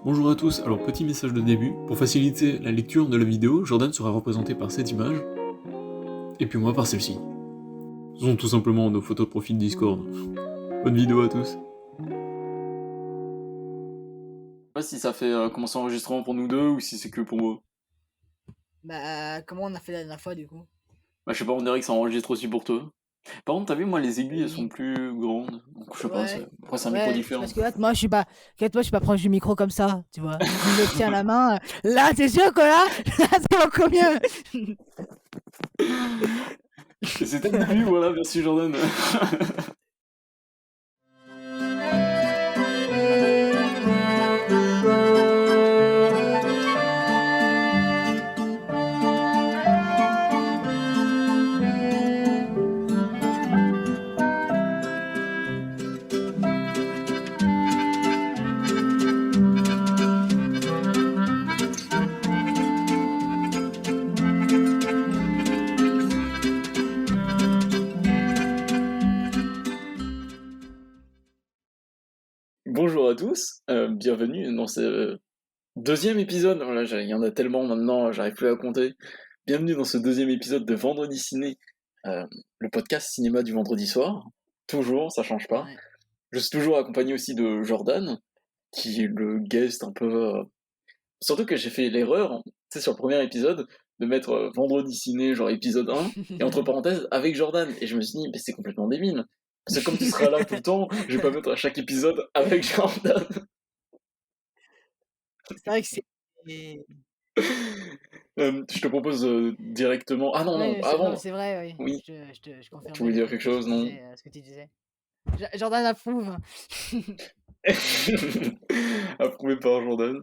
Bonjour à tous, alors petit message de début, pour faciliter la lecture de la vidéo, Jordan sera représenté par cette image, et puis moi par celle-ci. Ce sont tout simplement nos photos de profil Discord. Bonne vidéo à tous. Je sais pas si ça fait commencer l'enregistrement pour nous deux, ou si c'est que pour moi. Bah, comment on a fait la dernière fois, du coup? Bah je sais pas, on dirait que ça enregistre aussi pour toi. Par contre, t'as vu, moi les aiguilles elles sont Oui. plus grandes, donc je sais pas, Ouais, après c'est un micro ouais, différent. parce que là, moi, je suis pas proche du micro comme ça, tu vois. Si je le tiens à la main, là, c'est sûr que là, c'est encore mieux. Et c'était le début, voilà, merci Jordan. Bonjour à tous, bienvenue dans ce deuxième épisode. Voilà, il y en a tellement maintenant, j'arrive plus à compter. Bienvenue dans ce deuxième épisode de Vendredi Ciné, le podcast cinéma du vendredi soir. Toujours, ça change pas. Ouais. Je suis toujours accompagné aussi de Jordan, qui est le guest un peu. Surtout que j'ai fait l'erreur, tu sais, sur le premier épisode, de mettre Vendredi Ciné, genre épisode 1, et entre parenthèses, avec Jordan. Et je me suis dit, mais c'est complètement débile. Parce que comme tu seras là tout le temps, je vais pas mettre à chaque épisode avec Jordan. C'est vrai que c'est. Je te propose directement. Ah non, non, Ouais, non, mais avant. c'est vrai, oui. Oui, Je tu confirmais voulais le dire fait quelque que ce chose, que tu non? disais. Jordan approuve. Approuvé par Jordan.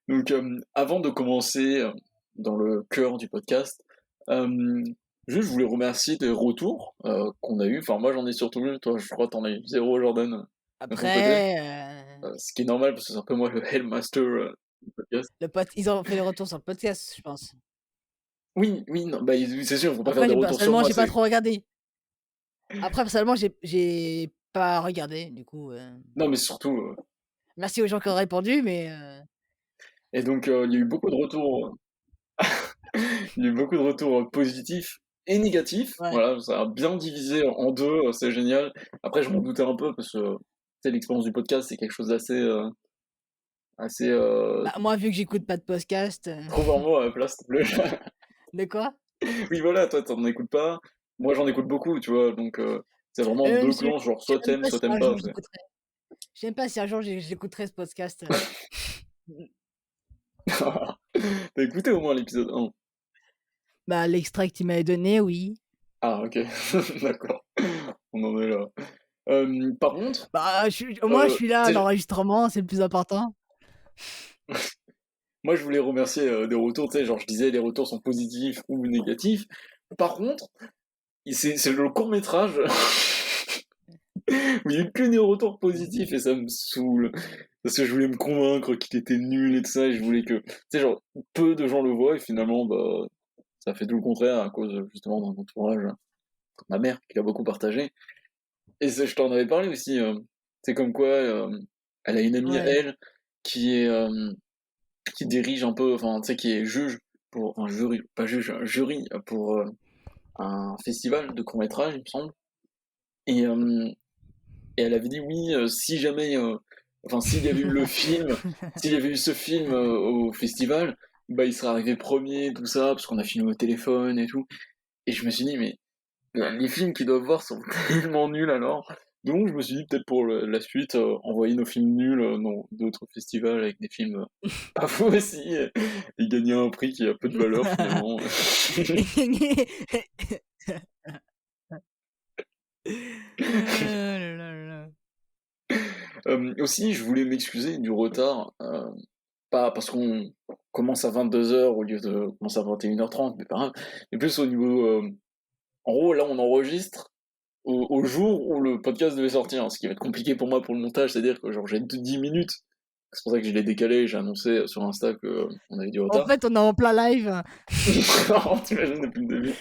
Donc, avant de commencer dans le cœur du podcast, euh, juste je voulais remercier des retours qu'on a eu. Enfin, moi j'en ai surtout eu, toi je crois que t'en as eu zéro, Jordan, de ton côté. Après, Ce qui est normal parce que c'est un peu moi le Hellmaster du podcast. ils ont fait le retour sur le podcast, je pense. Oui, oui, non, bah, c'est sûr, faut pas faire Après, des retours sur personnellement, moi. j'ai pas trop regardé. Après, personnellement, j'ai pas regardé, du coup. Non, mais surtout. Merci aux gens qui ont répondu, mais Et donc, il y a eu beaucoup de retours. Il y a eu beaucoup de retours positifs et négatifs. ouais. Voilà, ça a bien divisé en deux, c'est génial. Après, je m'en doutais un peu parce que l'expérience du podcast, c'est quelque chose d'assez, assez, Bah, moi, vu que j'écoute pas de podcast, trouve un mot à la place, s'il te plaît. de quoi? Oui, voilà, toi, t'en écoutes pas. Moi, j'en écoute beaucoup, tu vois. Donc, c'est vraiment Même deux si clans, genre je sais même pas soit si t'aimes un pas. jour j'écouterai. Je sais même pas si un jour j'écouterai ce podcast. T'as écouté au moins l'épisode 1. Bah, l'extrait que tu m'avais donné, oui. Ah, ok, d'accord. On en est là. Par contre, Bah, au moins, je suis là à tu sais, l'enregistrement, c'est le plus important. moi, je voulais remercier des retours, tu sais, genre je disais les retours sont positifs ou négatifs. Par contre, c'est le court métrage où il n'y a eu que des retours positifs et ça me saoule. Parce que je voulais me convaincre qu'il était nul et tout ça, et je voulais que, tu sais, genre, peu de gens le voient et finalement, bah, ça fait tout le contraire à cause justement d'un entourage, comme ma mère qui l'a beaucoup partagé. Et je t'en avais parlé aussi, c'est comme quoi elle a une amie à Ouais. elle qui est qui dirige un peu, enfin, tu sais, qui est juge pour, enfin, jury, pas juge, jury pour un festival de court-métrage, il me semble. Et, et elle avait dit oui, si jamais, enfin, s'il y avait eu le film, s'il y avait eu ce film au festival, bah, il serait arrivé premier, tout ça, parce qu'on a filmé au téléphone et tout. Et je me suis dit, mais les films qu'ils doivent voir sont tellement nuls alors. Donc je me suis dit peut-être pour la suite, envoyer nos films nuls dans d'autres festivals avec des films pas faux aussi, et gagner un prix qui a peu de valeur finalement. Oh là là là là. Aussi, je voulais m'excuser du retard, pas parce qu'on commence à 22h au lieu de commencer à 21h30, mais pas grave, mais plus au niveau, en gros là on enregistre au jour où le podcast devait sortir, hein, ce qui va être compliqué pour moi pour le montage, c'est-à-dire que genre j'ai 10 minutes, c'est pour ça que je l'ai décalé, j'ai annoncé sur Insta que on avait du En retard. fait, on est en plein live. Non, t'imagines depuis le début.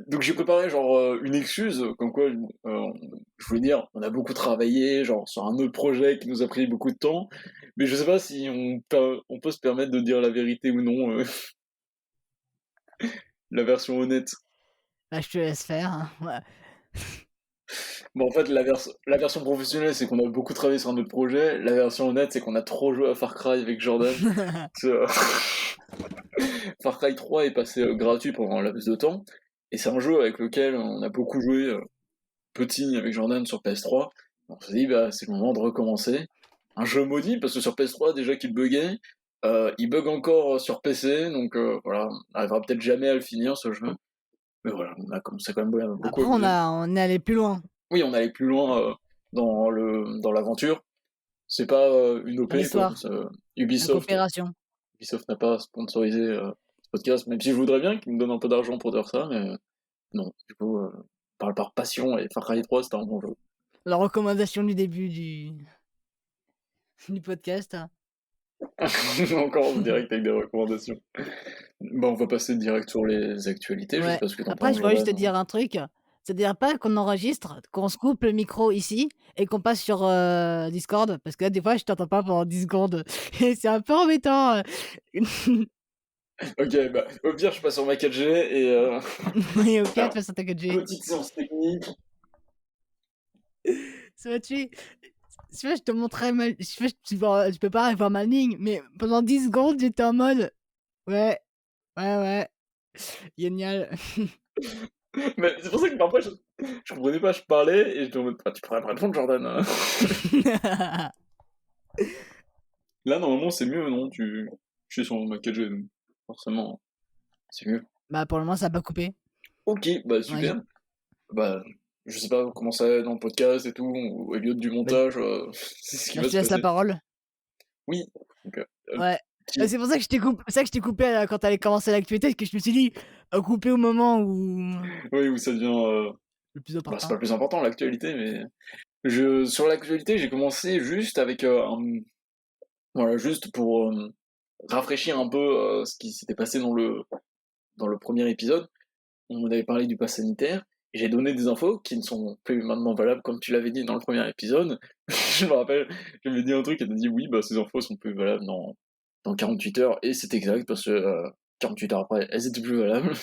Donc j'ai préparé genre une excuse, comme quoi, je voulais dire, on a beaucoup travaillé, genre sur un autre projet qui nous a pris beaucoup de temps, mais je sais pas si on peut se permettre de dire la vérité ou non, la version honnête. Bah, je te laisse faire, hein. Ouais. Bon, en fait, la version professionnelle, c'est qu'on a beaucoup travaillé sur un autre projet. La version honnête, c'est qu'on a trop joué à Far Cry avec Jordan. Ce- Far Cry 3 est passé gratuit pendant un laps de temps, et c'est un jeu avec lequel on a beaucoup joué petit avec Jordan sur PS3. On s'est dit, bah, c'est le moment de recommencer. Un jeu maudit, parce que sur PS3, déjà qu'il buguait, il bug encore sur PC, donc voilà, on n'arrivera peut-être jamais à le finir ce jeu. Mais voilà, on a commencé quand même beaucoup Après, amusé. on est allé plus loin Oui, on allait plus loin dans l'aventure. C'est pas une dans OP, quoi. l'histoire, la Ubisoft, coopération. Ubisoft n'a pas sponsorisé ce podcast, même si je voudrais bien qu'ils me donnent un peu d'argent pour dire ça, mais non. Du coup, parle par passion, et Far Cry 3, c'était un bon jeu. La recommandation du début du podcast, hein. Encore en direct avec des recommandations. Bah, on va passer direct sur les actualités. Je sais Ouais. pas ce que t'en Après, penses, je voulais juste te Jordan. dire un truc. C'est-à-dire pas qu'on enregistre, qu'on se coupe le micro ici et qu'on passe sur Discord. Parce que là, des fois, je t'entends pas pendant 10 secondes. Et c'est un peu embêtant. Ok, bah, au pire, je passe sur ma 4G et Et au pire, tu alors, passes sur ta 4G. petite séance technique. Ça va tuer. Tu vois, je te montrais mal. Je peux pas avoir ma ligne, mais pendant 10 secondes, j'étais en mode. Ouais, ouais, ouais. Génial. Mais c'est pour ça que parfois, je comprenais pas, je parlais et je me disais, ah, tu pourrais me répondre, Jordan, hein. Là, normalement, c'est mieux, non? Je suis sur ma 4G, donc forcément, c'est mieux. Bah, pour le moment, ça a pas coupé. Ok, bah Ouais, super. Bah, je sais pas comment ça va être dans le podcast et tout, ou Elliot du bah, montage, c'est ce qui bah, va je te se laisse la passer. parole. Oui, donc, Ouais. qui- C'est pour ça que je t'ai coupé, c'est ça que je t'ai coupé quand t'allais commencer l'activité, parce que je me suis dit, couper au moment où oui, où ça devient. le plus Bah, c'est pas important. le plus important, l'actualité, mais. Sur l'actualité, j'ai commencé juste avec Voilà, juste pour rafraîchir un peu ce qui s'était passé dans le premier épisode. On avait parlé du pass sanitaire. J'ai donné des infos qui ne sont plus maintenant valables comme tu l'avais dit dans le premier épisode. Je me rappelle, j'avais dit un truc et t'as dit oui, bah ces infos sont plus valables dans 48 heures. Et c'est exact parce que 48 heures après, elles étaient plus valables.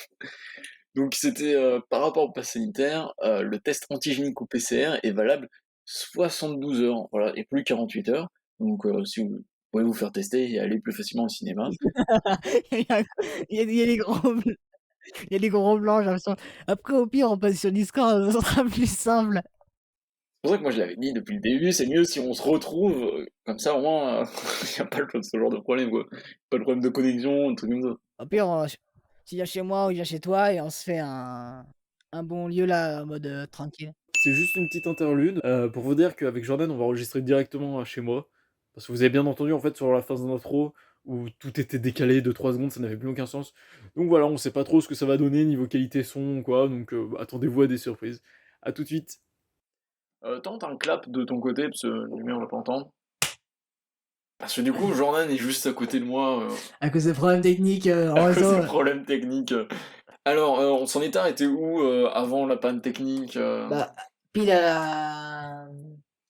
Donc c'était par rapport au pass sanitaire, le test antigénique ou PCR est valable 72 heures, voilà, et plus 48 heures. Donc si vous pouvez vous faire tester et aller plus facilement au cinéma. Il y a il y a des gros bl il y a des gros blancs, j'ai l'impression. Après, au pire, on passe sur Discord, ça sera plus simple. C'est pour ça que moi je l'avais dit depuis le début, c'est mieux si on se retrouve, comme ça au moins il n'y a pas ce genre de problème, quoi. Pas de problème de connexion, un truc comme ça. Au pire, tu viens chez moi ou je viens chez toi et on se fait un bon lieu là, en mode, tranquille. C'est juste une petite interlude pour vous dire qu'avec Jordan, on va enregistrer directement chez moi. Parce que vous avez bien entendu, en fait, sur la phase d'intro, où tout était décalé de 3 secondes, ça n'avait plus aucun sens. Donc voilà, on sait pas trop ce que ça va donner niveau qualité son ou quoi, donc attendez-vous à des surprises. À tout de suite. Tente un clap de ton côté, parce que lui on va pas entendre. Parce que du coup, Jordan est juste à côté de moi, À cause des problèmes techniques, en à cause réseau. des problèmes techniques. Alors, on s'en était arrêté où avant la panne technique Bah, pile à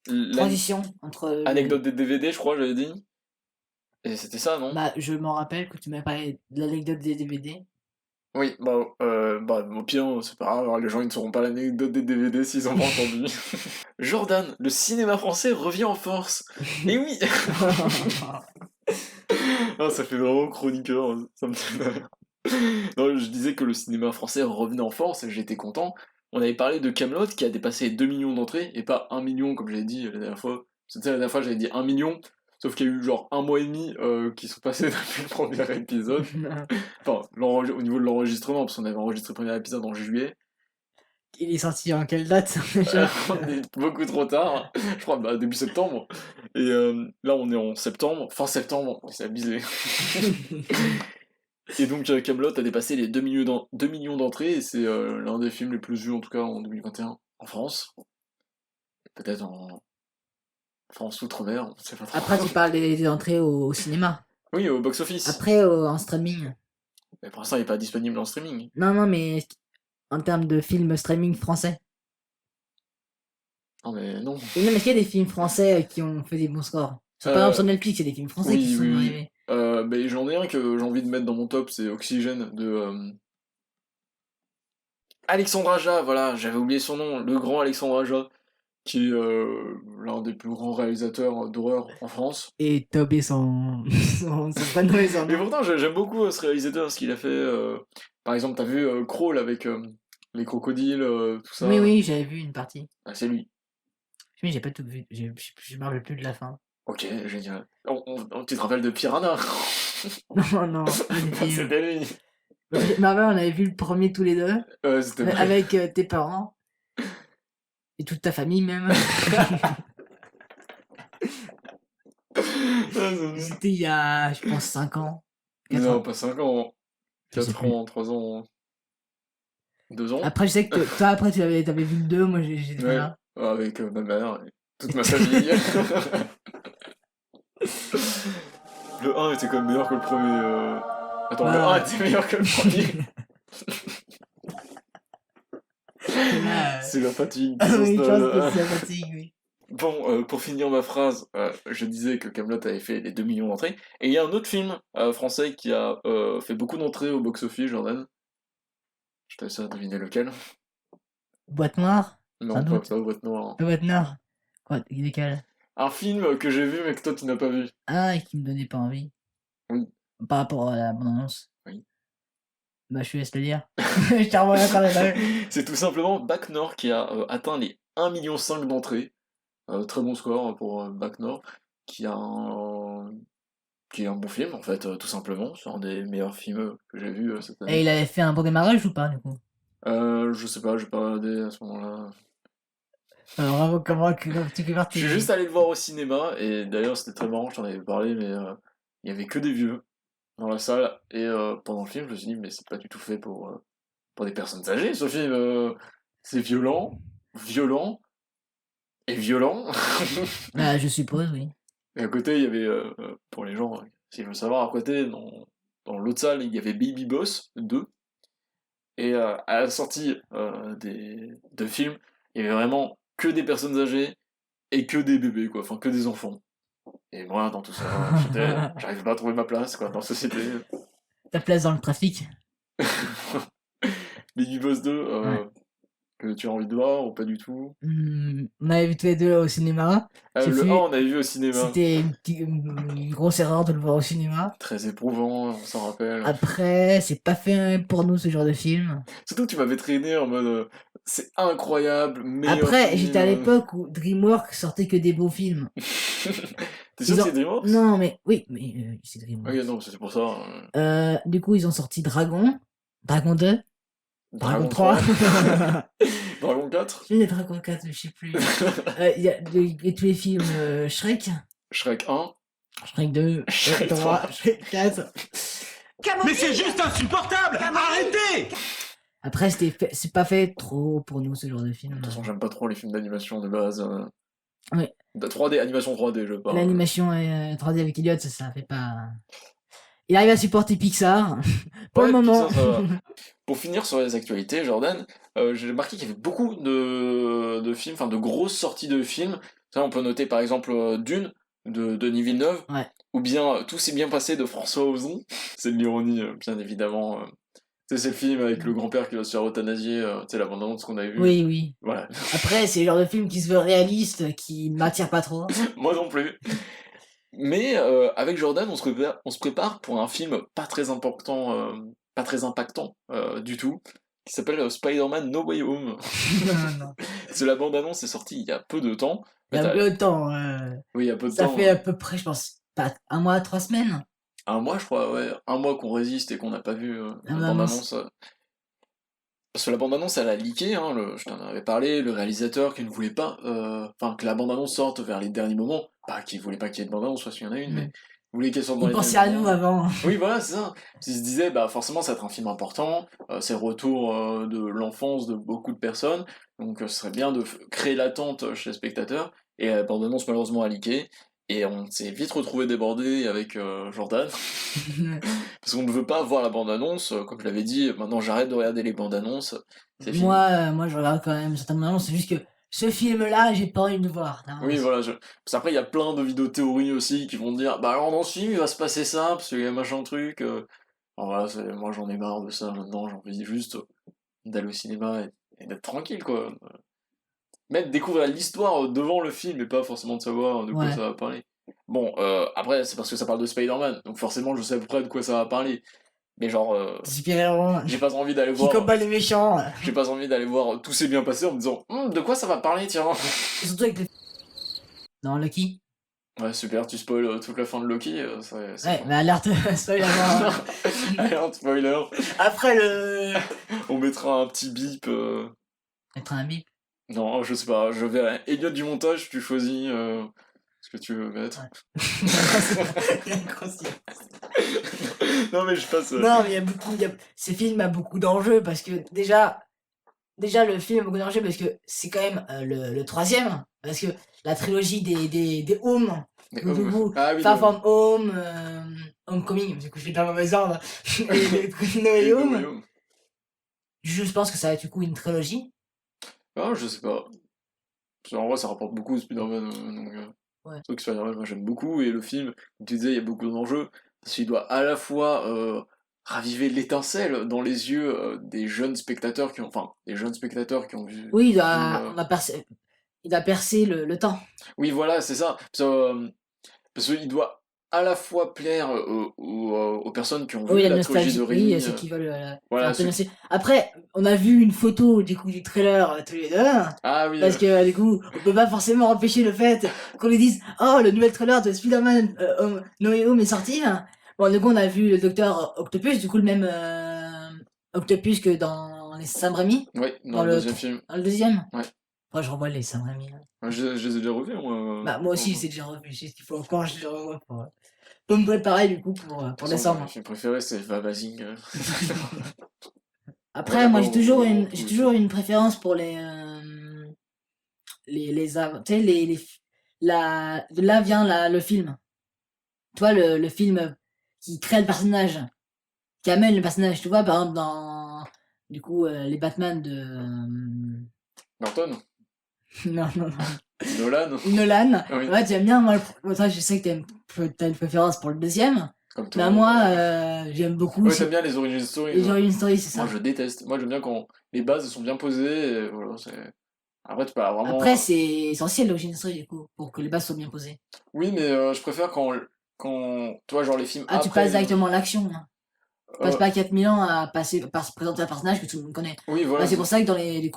la transition entre L'anecdote des DVD, je crois, j'avais dit. Et c'était ça, non? bah, je m'en rappelle que tu m'as parlé de l'anecdote des DVD. Oui, bah, au pire, c'est pas grave, alors les gens ils ne sauront pas l'anecdote des DVD s'ils ont pas entendu. Jordan, le cinéma français revient en force. Et oui! Ah, ça fait vraiment chroniqueur, ça me fait rire. Non, je disais que le cinéma français revenait en force et j'étais content. On avait parlé de Camelot qui a dépassé 2 millions d'entrées et pas 1 million comme j'avais dit la dernière fois. C'était la dernière fois j'avais dit 1 million, sauf qu'il y a eu genre un mois et demi qui sont passés depuis le premier épisode. Enfin, au niveau de l'enregistrement, parce qu'on avait enregistré le premier épisode en juillet. Il est sorti en quelle date déjà? On est beaucoup trop tard, je crois bah, début septembre. Et là on est en septembre, fin septembre, c'est abusé. Et donc Camelot a dépassé les 2 millions d'entrées et c'est l'un des films les plus vus en tout cas en 2021 en France. Peut-être en France outre-mer, on sait pas trop. Après, tu parles des entrées au cinéma. Oui, au box-office. Après, en streaming. Mais pour l'instant, il est pas disponible en streaming. Non, mais en termes de films streaming français. Non, mais non. Et non, mais est-ce qu'il y a des films français qui ont fait des bons scores? Par exemple, sur Netflix, il y a des films français qui Oui, sont oui, oui. arrivés. Mais j'en ai un que j'ai envie de mettre dans mon top, c'est Oxygène de Alexandre Aja, voilà, j'avais oublié son nom, le grand Alexandre Aja, qui est l'un des plus grands réalisateurs d'horreur en France. Et Tob et son prénom et son Mais nom. pourtant, j'aime beaucoup ce réalisateur, ce qu'il a fait. Par exemple, t'as vu Crawl avec les crocodiles, tout ça. Oui, oui, j'avais vu une partie. Ah, c'est lui. Mais j'ai pas tout vu. Je me rappelle plus de la fin. Ok, génial. Tu te rappelles de Piranha? Non, non, pas des films. C'était lui. Marvel, on avait vu le premier tous les deux. C'était vrai. Avec tes parents. Et toute ta famille même. C'était il y a, je pense, 5 ans. 4 Non, ans. pas 5 ans. Je sais 4 plus. ans, 3 ans. 2 ans. Après, je sais que toi, après, t'avais vu le 2, moi j'étais pas Ouais, là. avec ma mère et toute ma famille. Le 1 était quand même meilleur que le premier. Attends, le 1 était meilleur que le premier. Là, C'est la fatigue. ah oui, je pense s'installe. que c'est la fatigue, oui. Bon, pour finir ma phrase, je disais que Kaamelott avait fait les 2 millions d'entrées. Et il y a un autre film français qui a fait beaucoup d'entrées au box-office, Jordan. Je te laisse deviner lequel. Boîte noire? Non, Sans pas, doute. pas Boîte Noire. La boîte noire? Quoi? Lequel? Un film que j'ai vu mais que toi tu n'as pas vu. Ah, et qui me donnait pas envie. Oui. Par rapport à la bande-annonce. Oui. Bah, je te laisse le dire. Je t'ai renvoyé encore les balles. C'est tout simplement Bac Nord qui a atteint les 1,5 million d'entrées. Très bon score pour Bac Nord, qui a qui est un bon film en fait, tout simplement. C'est un des meilleurs films que j'ai vu cette Et année. il avait fait un bon démarrage ou pas, du coup? Je sais pas, j'ai pas regardé à ce moment-là. Alors, bravo, comment tu fais Je partie? suis juste allé le voir au cinéma, et d'ailleurs c'était très marrant, je t'en avais parlé, mais il y avait que des vieux dans la salle, et pendant le film, je me suis dit, mais c'est pas du tout fait pour des personnes âgées, ce film. C'est violent, violent, et violent. Bah, je suppose, oui. Et à côté, il y avait, pour les gens, s'ils veulent savoir, à côté, dans l'autre salle, il y avait Baby Boss 2, et à la sortie de films, il y avait vraiment que des personnes âgées, et que des bébés, quoi, enfin que des enfants. Et moi, dans tout ça, j'arrivais pas à trouver ma place, quoi, dans la société. Ta place dans le trafic? Baby Boss 2, Ouais. que tu as envie de voir ou pas du tout? On avait vu tous les deux au cinéma. Ce Le fut- 1, on avait vu au cinéma. C'était une grosse erreur de le voir au cinéma. Très éprouvant, on s'en rappelle. Après, c'est pas fait pour nous ce genre de film. Surtout que tu m'avais traîné en mode c'est incroyable, meilleur Après, film. j'étais à l'époque où DreamWorks sortait que des beaux films. T'es sûr Ils que ont- c'est DreamWorks? Non, mais oui, mais c'est DreamWorks. Ok, non, c'est pour ça. Du coup, ils ont sorti Dragon, Dragon 2, Dragon 3. 3, Dragon 4, Les Dragon 4, je sais plus. Il y a tous les films Shrek, Shrek 1. Shrek 2, Shrek 3, 3. Shrek 4. Mais c'est juste insupportable! Arrêtez! Après, c'est pas fait trop pour nous ce genre de film. De toute façon, j'aime pas trop les films d'animation de base. Oui. De 3D, animation 3D, je parle. L'animation 3D avec Elliot, ça fait pas. Il arrive à supporter Pixar. Pour le Ouais, moment. Pixar, ça va. Pour finir sur les actualités, Jordan, j'ai remarqué qu'il y avait beaucoup de films, enfin de grosses sorties de films. Ça, on peut noter par exemple Dune de Denis Villeneuve, Ouais. ou bien Tout s'est bien passé de François Ozon. C'est de l'ironie, bien évidemment. Tu sais, c'est le film avec le grand-père qui va se faire euthanasier, tu sais, la bande-annonce qu'on avait vue. Oui, oui. Voilà. Après, c'est le genre de film qui se veut réaliste, qui m'attire pas trop. Moi non plus. Mais avec Jordan, on se prépare pour un film pas très important, pas très impactant du tout, qui s'appelle Spider-Man No Way Home. Non. C'est la bande-annonce est sortie il y a peu de temps. Il y a peu de temps. Oui, il y a peu de Ça temps. fait à peu près, je pense, pas 1 mois, 3 semaines. Un mois, je crois, ouais. Un mois qu'on résiste et qu'on n'a pas vu la Ah, bande-annonce. Parce que la bande-annonce, elle a leaké, hein, je t'en avais parlé, le réalisateur qui ne voulait pas, enfin, que la bande-annonce sorte vers les derniers moments, pas qu'il voulait pas qu'il y ait de bande-annonce, parce qu'il y en a une, mais il voulait qu'elle sorte dans Il les pensait derniers à nous moments. avant. Oui, voilà, c'est ça. Ils se disaient, bah forcément, ça va être un film important, c'est le retour de l'enfance de beaucoup de personnes, donc ce serait bien de créer l'attente chez les spectateurs, et la bande-annonce malheureusement a leaké, Et on s'est vite retrouvé débordé avec Jordan, parce qu'on ne veut pas voir la bande-annonce, comme je l'avais dit, maintenant j'arrête de regarder les bandes-annonces, c'est fini. Moi, je regarde quand même certaines annonces, c'est juste que ce film-là, j'ai pas envie de le voir. Non, Oui, voilà, parce qu'après il y a plein de vidéos théories aussi qui vont dire, bah alors dans ce film il va se passer ça, parce qu'il y a machin truc. Alors voilà, moi j'en ai marre de ça maintenant, j'ai envie juste d'aller au cinéma et d'être tranquille, quoi. Même découvrir l'histoire devant le film et pas forcément de savoir de quoi Ouais. ça va parler. Bon, après, c'est parce que ça parle de Spider-Man, donc forcément je sais à peu près de quoi ça va parler. Mais genre, Super-héros j'ai pas envie d'aller qui voir. combat les méchants. J'ai pas envie d'aller voir Tout s'est bien passé en me disant de quoi ça va parler, tiens. Et surtout avec les... Non, Lucky. Ouais, super, tu spoil toute la fin de Loki, c'est Ouais, fun. mais alerte, spoiler avant. Allez, un spoiler. Après le... On mettra un petit bip. Mettre un bip. Non, je sais pas, je verrai. Elliot du montage, tu choisis ce que tu veux mettre. Non, mais je passe. Non, mais il y a beaucoup... Ce film a beaucoup d'enjeux parce que déjà, le film a beaucoup d'enjeux parce que c'est quand même le troisième. Parce que la trilogie des Home, Mais, du coup, ah oui, Far le- From Home, Homecoming, du coup je fais dans le mauvais ordre, et No Way et Home, No Way Home. je pense que ça va être du coup une trilogie. Ah, je sais pas. Parce qu'en vrai, ça rapporte beaucoup Spider-Man. Donc, Ouais. c'est vrai que Spider-Man, moi j'aime beaucoup. Et le film, comme tu disais, il y a beaucoup d'enjeux. Parce qu'il doit à la fois raviver l'étincelle dans les yeux des jeunes spectateurs qui ont. Enfin, des jeunes spectateurs qui ont vu. Oui, vu, il a percé le temps. Oui, voilà, c'est ça. Parce qu'il doit à la fois plaire aux personnes qui ont vu Oui, la la trilogie nostalgie, de oui, Raimi. ceux qui veulent Voilà, faire ceux qui- penser. Après, on a vu une photo du coup du trailer tous les deux. Ah oui, Parce que du coup, on peut pas forcément empêcher le fait qu'on lui dise oh le nouvel trailer de Spider-Man No Way Home est sorti. Bon, du coup, on a vu le docteur Octopus, du coup le même Octopus que dans les Sam Raimi, ouais, dans dans le le deuxième film. dans le deuxième. Ouais. Moi, je revois les Sam Raimi. Ouais, je les ai déjà revus, moi. Bah, moi aussi, c'est déjà revu. C'est qu'il faut encore que je les revoie pour me préparer du coup pour décembre. Mon film préféré, c'est Vavazing. Après, Ouais, moi, j'adore j'ai le toujours une préférence pour tu sais, de là vient le film. Tu vois, le film qui crée le personnage, qui amène le personnage. Tu vois, par exemple, dans, du coup, les Batman de... Norton, non, Nolan, Nolan. Ah oui. Ouais, tu aimes bien, moi, toi, je sais que t'as une préférence pour le deuxième. comme tout Bah, le monde. moi, j'aime beaucoup Ouais, t'aimes bien les origin stories. les toi. origin stories, c'est ça. Moi, je déteste. Moi, j'aime bien quand les bases sont bien posées. Et voilà, après, tu peux vraiment. Après, c'est essentiel l'origin story, du coup, pour que les bases soient bien posées. Oui, mais je préfère quand. Tu vois, genre les films. Ah, tu après, passes directement à l'action. Hein. Tu passes pas 4000 ans à présenter un personnage que tout le monde connaît. Oui, voilà. Bah, c'est pour ça que dans les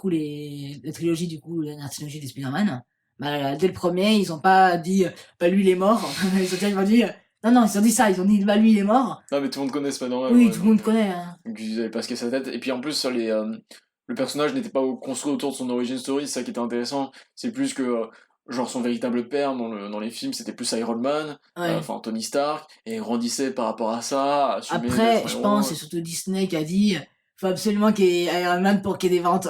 trilogies, du coup, la dernière trilogie des Spider-Man, bah, dès le premier, ils ont pas dit, bah, lui, il est mort. Ils ont dit, non, ils ont dit ça, ils ont dit, bah, lui, il est mort. Non, mais tout le monde connaît Spider-Man. Oui, ouais, tout le monde donc, connaît. Hein. Donc, ils avaient pas se casser la tête. Et puis en plus, sur le personnage n'était pas construit autour de son origin story, c'est ça qui était intéressant. C'est plus que, genre, son véritable père dans les films, c'était plus Iron Man, Ouais. enfin Tony Stark, et il grandissait par rapport à ça, assumé Après, d'être un je héros. pense, c'est surtout Disney qui a dit, faut absolument qu'il y ait Iron Man pour qu'il y ait des ventes.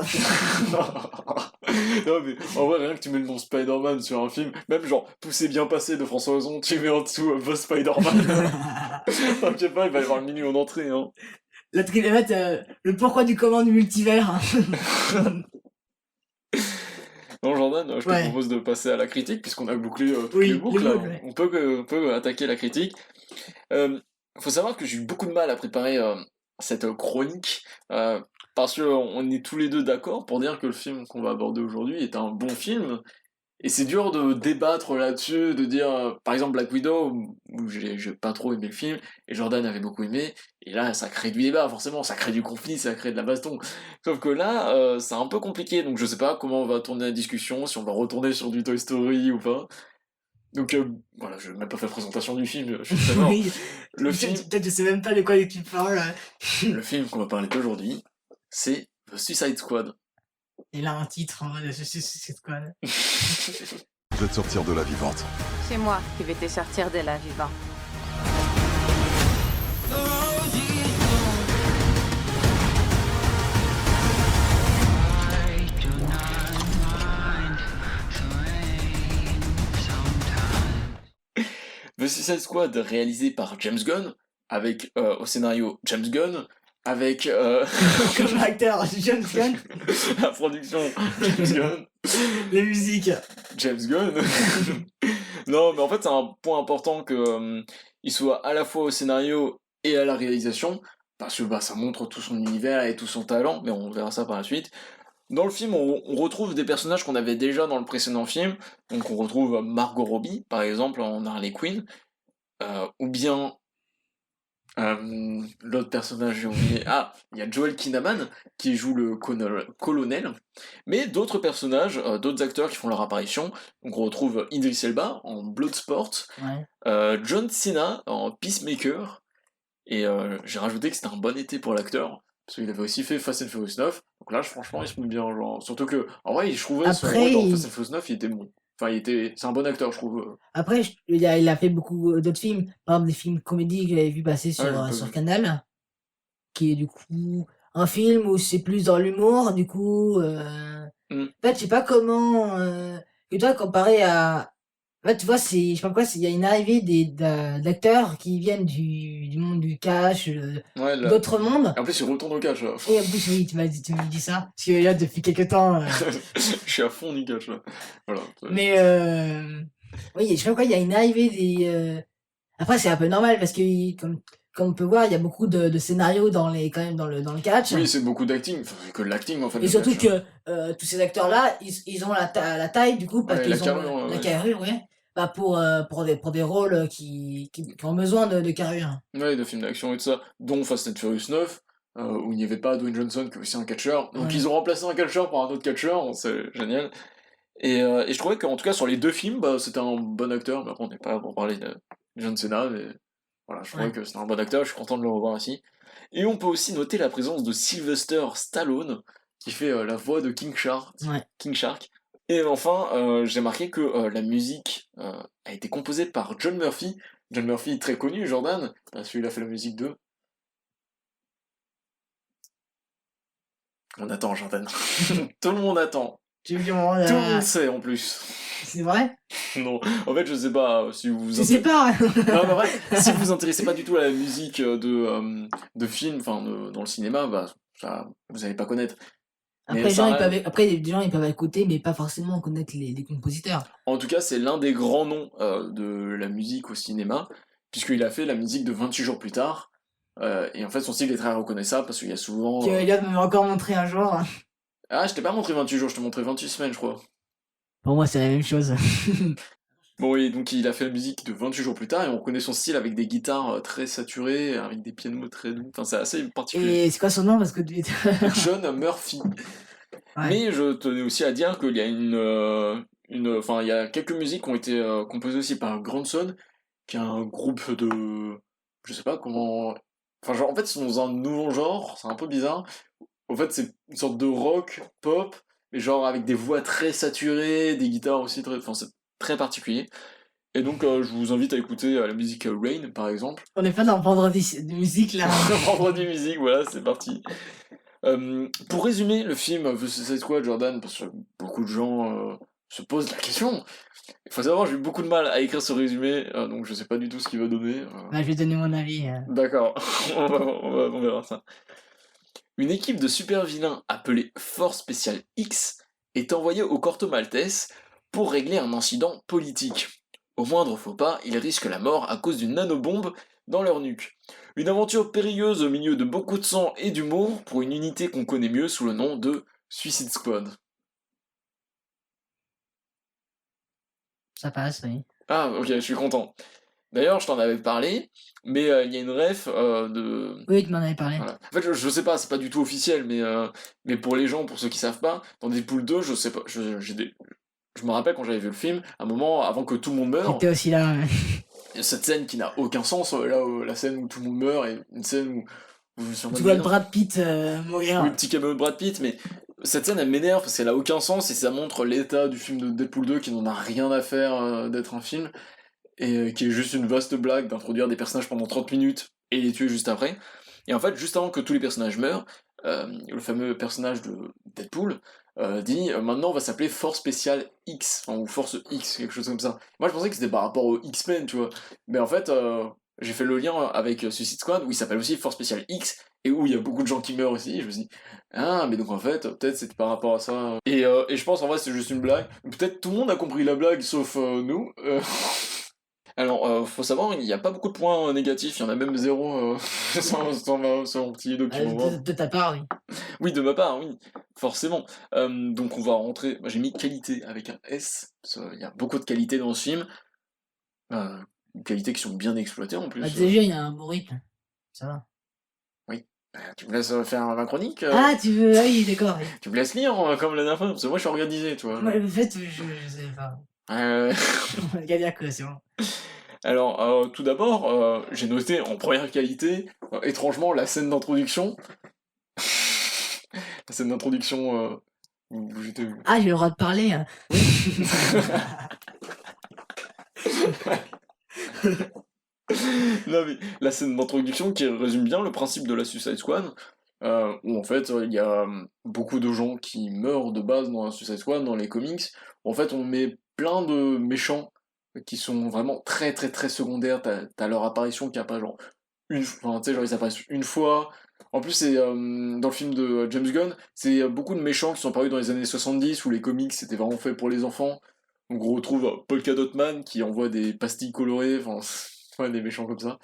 Non, mais en vrai, rien que tu mets le nom Spider-Man sur un film, même genre Tout s'est bien passé de François Ozon, tu mets en dessous The Spider-Man. T'inquiète pas, il va y avoir le million d'entrées. Hein. La trilogie, le pourquoi du comment du multivers. Non, Jordan, je te Ouais. propose de passer à la critique, puisqu'on a bouclé toutes Oui, les boucles. les Là. boucles, ouais. On peut attaquer la critique. Faut savoir que j'ai eu beaucoup de mal à préparer cette chronique, parce qu'on est tous les deux d'accord pour dire que le film qu'on va aborder aujourd'hui est un bon film. Et c'est dur de débattre là-dessus, de dire, par exemple, Black Widow, où j'ai pas trop aimé le film, et Jordan avait beaucoup aimé, et là, ça crée du débat, forcément, ça crée du conflit, ça crée de la baston. Sauf que là, c'est un peu compliqué, donc je sais pas comment on va tourner la discussion, si on va retourner sur du Toy Story ou pas. Donc voilà, je n'ai même pas fait la présentation du film, je suis très mort. Oui. Le film, Peut-être je sais même pas de quoi tu parles. le film qu'on va parler d'aujourd'hui, c'est The Suicide Squad. Il a un titre en mode c'est quoi là. Je vais te sortir de là vivante. C'est moi qui vais te sortir de là vivant. The Suicide Squad réalisé par James Gunn, avec au scénario James Gunn, avec Comme acteur, James Gunn, la production James Gunn, les musiques. James Gunn. Non, mais en fait, c'est un point important que il soit à la fois au scénario et à la réalisation, parce que bah, ça montre tout son univers et tout son talent, mais on verra ça par la suite. Dans le film, on retrouve des personnages qu'on avait déjà dans le précédent film, donc on retrouve Margot Robbie, par exemple, en Harley Quinn, ou bien l'autre personnage, j'ai oublié. Ah, il y a Joel Kinnaman qui joue le colonel, mais d'autres personnages, d'autres acteurs qui font leur apparition. Donc on retrouve Idris Elba en Bloodsport, Ouais. John Cena en Peacemaker, et j'ai rajouté que c'était un bon été pour l'acteur, parce qu'il avait aussi fait Fast and Furious 9. Donc là, franchement, il se met bien, genre. Surtout que, en vrai, je trouvais son Après, rôle dans Fast and Furious 9, il était bon. Enfin, c'est un bon acteur, je trouve. Après, il a fait beaucoup d'autres films, par exemple des films comédies que j'avais vu passer Ah, j'ai pas sur vu. Canal, qui est du coup un film où c'est plus dans l'humour, du coup. Mm. En fait, je sais pas comment. Que toi, comparé à. En fait, tu vois, je sais pas pourquoi, il y a une arrivée d'acteurs qui viennent du monde du cash, Ouais, là. d'autres mondes. Et en plus, il retourne au catch, là. Et en plus, oui, tu m'as dit ça. Parce que là, depuis quelques temps. Je suis à fond du catch, là. Voilà. Mais oui, je sais pas pourquoi, il y a une arrivée Après, c'est un peu normal parce que, comme on peut voir, il y a beaucoup de scénarios quand même dans le catch. Oui, c'est beaucoup d'acting, enfin, c'est que de l'acting en fait. Et le surtout catch, hein. que tous ces acteurs-là, ils ont la taille, du coup, parce Ouais, la qu'ils ont carrure, la ouais. carrure, ouais. Bah pour des rôles qui ont besoin de carrure. Ouais, de films d'action et tout ça, dont Fast and Furious 9, où il n'y avait pas Dwayne Johnson, qui est aussi un catcheur. Donc Ouais. ils ont remplacé un catcheur par un autre catcheur, bon, c'est génial. Et je trouvais qu'en tout cas, sur les deux films, bah, c'était un bon acteur. Mais après, on n'est pas pour parler de John Cena, mais voilà, je trouvais Ouais. que c'était un bon acteur, je suis content de le revoir ici. Et on peut aussi noter la présence de Sylvester Stallone, qui fait la voix de King Shark. Ouais. King Shark. Et enfin, j'ai marqué que la musique a été composée par John Murphy. John Murphy, très connu, Jordan, parce qu'il a fait la musique de... On attend, Jordan. Tout le monde attend. J'ai vu moment Tout le monde sait, en plus. C'est vrai? Non, en fait, je sais pas si vous vous Je sais pas. Non, mais vrai, si vous vous intéressez pas du tout à la musique de films, enfin, dans le cinéma, bah, ça, vous allez pas connaître. Mais Après, ça, après, les gens, ils peuvent écouter, mais pas forcément connaître les compositeurs. en tout cas, c'est l'un des grands noms de la musique au cinéma, puisqu'il a fait la musique de 28 jours plus tard. Et en fait, son style est très reconnaissable parce qu'il y a souvent. Que Elliot m'a encore montré un jour. Ah, je t'ai pas montré 28 jours, je t'ai montré 28 semaines, je crois. Pour moi, c'est la même chose. Bon, oui, donc il a fait la musique de 28 jours plus tard, et on reconnaît son style avec des guitares très saturées, avec des pianos très doux. Enfin, c'est assez particulier. Et c'est quoi son nom? Parce que John Murphy. Ouais. Mais je tenais aussi à dire qu'il y a enfin, il y a quelques musiques qui ont été composées aussi par Grandson, qui est un groupe de, je sais pas comment, enfin, genre, en fait, ils sont dans un nouveau genre, c'est un peu bizarre. En fait, c'est une sorte de rock, pop, mais genre avec des voix très saturées, des guitares aussi très, enfin, c'est très particulier. Et donc, je vous invite à écouter la musique Rain, par exemple. On n'est pas dans le vendredi de musique là. Vendredi musique, voilà, c'est parti. Pour résumer le film The Suicide Squad, Jordan, parce que beaucoup de gens se posent la question. Il faut savoir, j'ai eu beaucoup de mal à écrire ce résumé, donc je sais pas du tout ce qu'il va donner. Bah, je vais donner mon avis. D'accord, on verra ça. Une équipe de super vilains appelée Force Spéciale X est envoyée au Corto Maltese pour régler un incident politique. Au moindre faux pas, ils risquent la mort à cause d'une nanobombe dans leur nuque. Une aventure périlleuse au milieu de beaucoup de sang et d'humour pour une unité qu'on connaît mieux sous le nom de Suicide Squad. Ça passe, oui. Ah, ok, je suis content. D'ailleurs, je t'en avais parlé, mais il y a une ref de... Oui, tu m'en avais parlé. Voilà. En fait, je sais pas, c'est pas du tout officiel, mais pour les gens, pour ceux qui savent pas, dans Deadpool 2, je sais pas, je me rappelle quand j'avais vu le film, à un moment, avant que tout le monde meure, J'étais aussi là. Ouais. il y a cette scène qui n'a aucun sens, la scène où tout le monde meurt, et une scène où je me suis en mode, Tu vois mais le non. Brad Pitt mourir. Oui, petit caméo de Brad Pitt, mais cette scène elle m'énerve parce qu'elle a aucun sens et ça montre l'état du film de Deadpool 2 qui n'en a rien à faire d'être un film et qui est juste une vaste blague d'introduire des personnages pendant 30 minutes et les tuer juste après. Et en fait, juste avant que tous les personnages meurent, le fameux personnage de Deadpool dit maintenant on va s'appeler Force Spéciale X, enfin, ou Force X, quelque chose comme ça. Moi je pensais que c'était par rapport aux X-Men, tu vois. Mais en fait, j'ai fait le lien avec Suicide Squad où il s'appelle aussi Force Spéciale X et où il y a beaucoup de gens qui meurent aussi. Et je me suis dit, ah, mais donc en fait, peut-être c'était par rapport à ça. Et je pense en vrai c'est juste une blague. Peut-être tout le monde a compris la blague sauf nous. Alors, faut savoir, il n'y a pas beaucoup de points négatifs, il y en a même zéro sur mon petit document Word. De ta part, oui. Oui, de ma part, oui, forcément. Donc on va rentrer. Moi, j'ai mis qualité avec un S, parce qu'il y a beaucoup de qualités dans ce film. Qualités qui sont bien exploitées en plus. Bah, déjà, il y a un bon rythme. Ça va. Oui. Tu me laisses faire ma chronique Ah, tu veux. Ah oui, d'accord. Oui. Tu me laisses lire comme la dernière fois, parce que moi je suis organisé, tu vois. Moi, en fait, je sais pas. Il y a bien que c'est bon. Alors, tout d'abord, j'ai noté en première qualité, étrangement, la scène d'introduction. La scène d'introduction où j'étais. Ah, j'ai le droit de parler. Hein. Non mais la scène d'introduction qui résume bien le principe de la Suicide Squad, où en fait il y a beaucoup de gens qui meurent de base dans la Suicide Squad, dans les comics. En fait on met plein de méchants qui sont vraiment très très très secondaires. T'as leur apparition qui apparaît genre enfin, tu sais, genre ils apparaissent une fois. En plus c'est dans le film de James Gunn, c'est beaucoup de méchants qui sont apparus dans les années 70 où les comics c'était vraiment fait pour les enfants. Donc on retrouve Polka Dot Man qui envoie des pastilles colorées, enfin ouais, des méchants comme ça.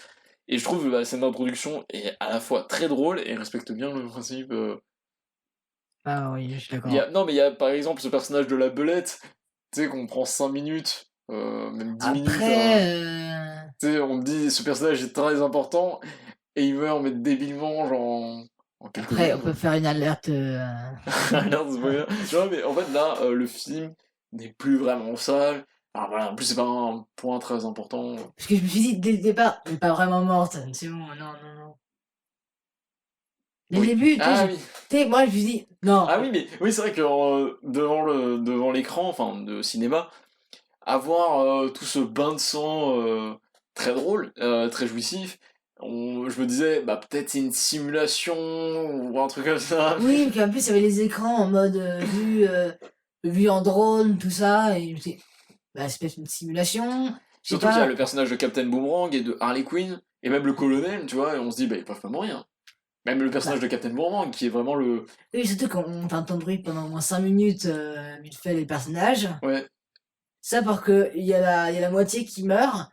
Et je trouve la scène d'introduction est à la fois très drôle et respecte bien le principe. Ah oui, je suis d'accord. Non, mais il y a par exemple ce personnage de la belette, tu sais, qu'on prend 5 minutes, même 10 minutes. Après. Tu sais, on te dit ce personnage est très important et il meurt, mais débilement, genre. En quelques Après, on secondes. peut faire une alerte. Alerte spoiler. Tu vois, mais en fait, là, le film n'est plus vraiment sale. Alors voilà, en plus, c'est pas un point très important. Parce que je me suis dit dès le départ, elle est pas vraiment morte. C'est bon, non, non, non. Dès le Oui. début, tu sais, Ah je- oui. tu sais, moi je me suis dit, non. Ah oui, mais oui, c'est vrai que devant l'écran, enfin, de cinéma, avoir tout ce bain de sang très drôle, très jouissif, je me disais, bah peut-être c'est une simulation ou un truc comme ça. Oui, puis en plus, il y avait les écrans en mode vue en drone, tout ça. Et je me suis dit, bah, c'est peut-être une simulation. Je sais Surtout qu'il y a pas. le personnage de Captain Boomerang et de Harley Quinn, et même le colonel, tu vois, et on se dit, bah ils peuvent pas mourir. Même le personnage de Captain Boomerang, qui est vraiment le. Oui, surtout quand on t'entend de bruit pendant au moins 5 minutes, vite fait, les personnages. Ouais. Ça, parce que il y a la moitié qui meurt.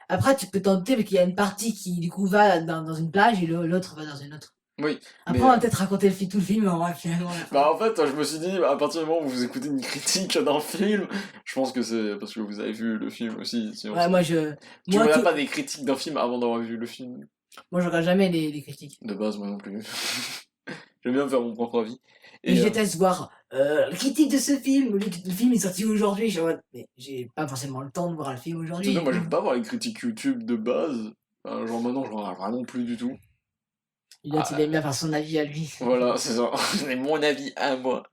Après, tu peux t'en douter, parce qu'il y a une partie qui, du coup, va dans une plage et l'autre va dans une autre. Oui. Après, mais, on va peut-être raconter tout le film, en vrai, finalement. à la fin. Bah en fait, je me suis dit, à partir du moment où vous écoutez une critique d'un film, je pense que c'est parce que vous avez vu le film aussi. Sinon Ouais, tu moi, regardes tout- pas des critiques d'un film avant d'avoir vu le film. moi, je regarde jamais les critiques. De base, moi non plus. J'aime bien me faire mon propre avis. Et je déteste voir la critique de ce film. Le film est sorti aujourd'hui. Mais j'ai pas forcément le temps de voir le film aujourd'hui. Sinon, moi, j'aime pas voir les critiques YouTube de base. Enfin, genre maintenant, je regarde vraiment plus du tout. Il aime bien faire son avis à lui. Voilà, c'est ça. C'est mon avis à moi.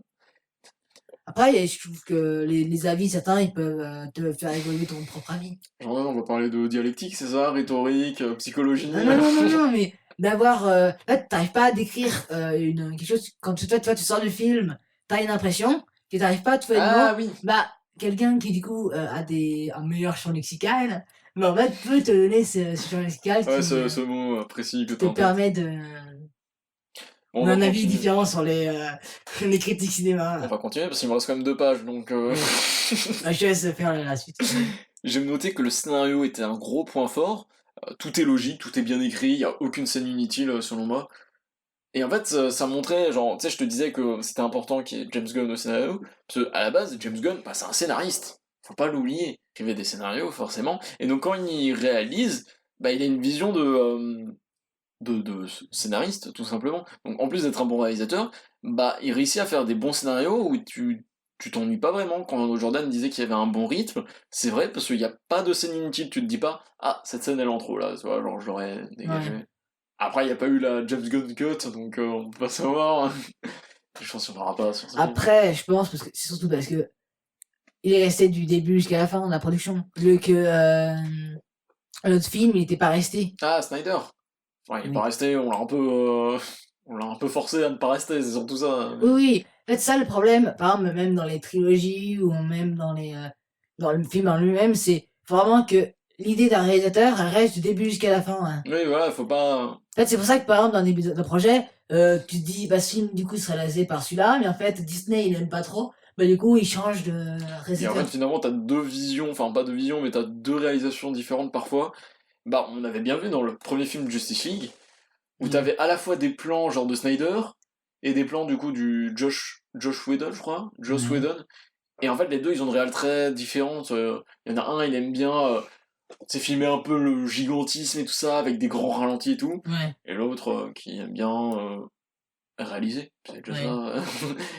Après, je trouve que les avis, certains, ils peuvent te faire évoluer ton propre avis. Genre, on va parler de dialectique, c'est ça? Rhétorique, psychologie. Non, non, non, non, non, mais d'avoir. Là, t'arrives pas à décrire quelque chose. Quand toi, tu sors du film, t'as une impression, que t'arrives pas à trouver le Ah mot. oui. Bah, quelqu'un qui, du coup, a un meilleur champ lexical, bah, en fait, peut te donner ce champ lexical Ouais, qui ce mot précis que te t'as en tête. permet de. Bon, on un va avis continuer. différent sur les critiques On cinéma. va continuer parce qu'il me reste quand même 2 pages, donc. Bah, je te laisse faire la suite. J'ai noté que le scénario était un gros point fort. Tout est logique, tout est bien écrit, il y a aucune scène inutile selon moi. Et en fait, ça montrait, genre, tu sais, je te disais que c'était important qu'il y ait James Gunn au scénario, parce qu'à la base, James Gunn, bah, c'est un scénariste, faut pas l'oublier. Il écrivait des scénarios, forcément, et donc quand il réalise, bah, il a une vision de scénariste, tout simplement. Donc en plus d'être un bon réalisateur, bah, il réussit à faire des bons scénarios où tu t'ennuies pas vraiment. Quand Jordan disait qu'il y avait un bon rythme, c'est vrai, parce qu'il n'y a pas de scène inutile, tu te dis pas, ah, cette scène elle est en trop là, tu vois, genre je l'aurais dégagé. Ouais. Après, il n'y a pas eu la James Gunn cut, donc on peut pas savoir. Je pense qu'on n'aura pas sur ce film. Après, je pense, parce que c'est surtout parce que il est resté du début jusqu'à la fin de la production. Vu que l'autre film, il était pas resté. Ah, Snyder. Ouais, il est Oui. pas resté, on l'a un peu forcé à ne pas rester, c'est surtout ça. Oui, oui. fait, ça le problème, par exemple, même dans les trilogies ou même dans le film en lui-même, c'est vraiment que l'idée d'un réalisateur, elle reste du début jusqu'à la fin, hein. Oui, voilà, faut pas. En fait, c'est pour ça que, par exemple, dans un début d'un projet, tu te dis: «Bah, ce film, du coup, serait réalisé par celui-là», mais en fait, Disney, il aime pas trop, bah, du coup, il change de Et en fait, réalisateur. finalement, t'as deux visions, enfin pas deux visions, mais t'as deux réalisations différentes parfois. Bah, on avait bien vu dans le premier film de Justice League, où Mmh. t'avais à la fois des plans genre de Snyder, et des plans du coup du Josh Whedon, je crois, Joss Ouais. Whedon. Et en fait, les deux, ils ont des réals très différentes. Il y en a un, il aime bien, c'est filmer un peu le gigantisme et tout ça, avec des grands ralentis et tout. Ouais, Et l'autre, qui aime bien réaliser, c'est déjà ouais. ça.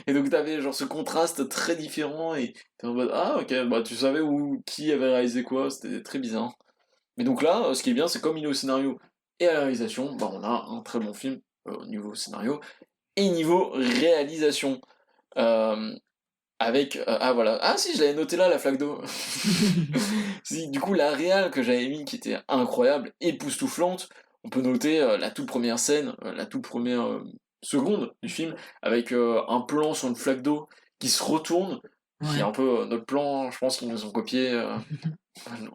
Et donc t'avais genre ce contraste très différent, et t'es en mode, ah ok, bah tu savais qui avait réalisé quoi, c'était très bizarre. Mais donc là, ce qui est bien, c'est comme il est au scénario et à la réalisation, bah on a un très bon film au niveau scénario et niveau réalisation. Euh, avec ah voilà, ah si, je l'avais noté là, la flaque d'eau. Si, du coup la réal que j'avais mis qui était incroyable, époustouflante, on peut noter la toute première scène, la toute première seconde du film, avec un plan sur une flaque d'eau qui se retourne, qui est Ouais. un peu notre plan, je pense qu'ils nous ont copié.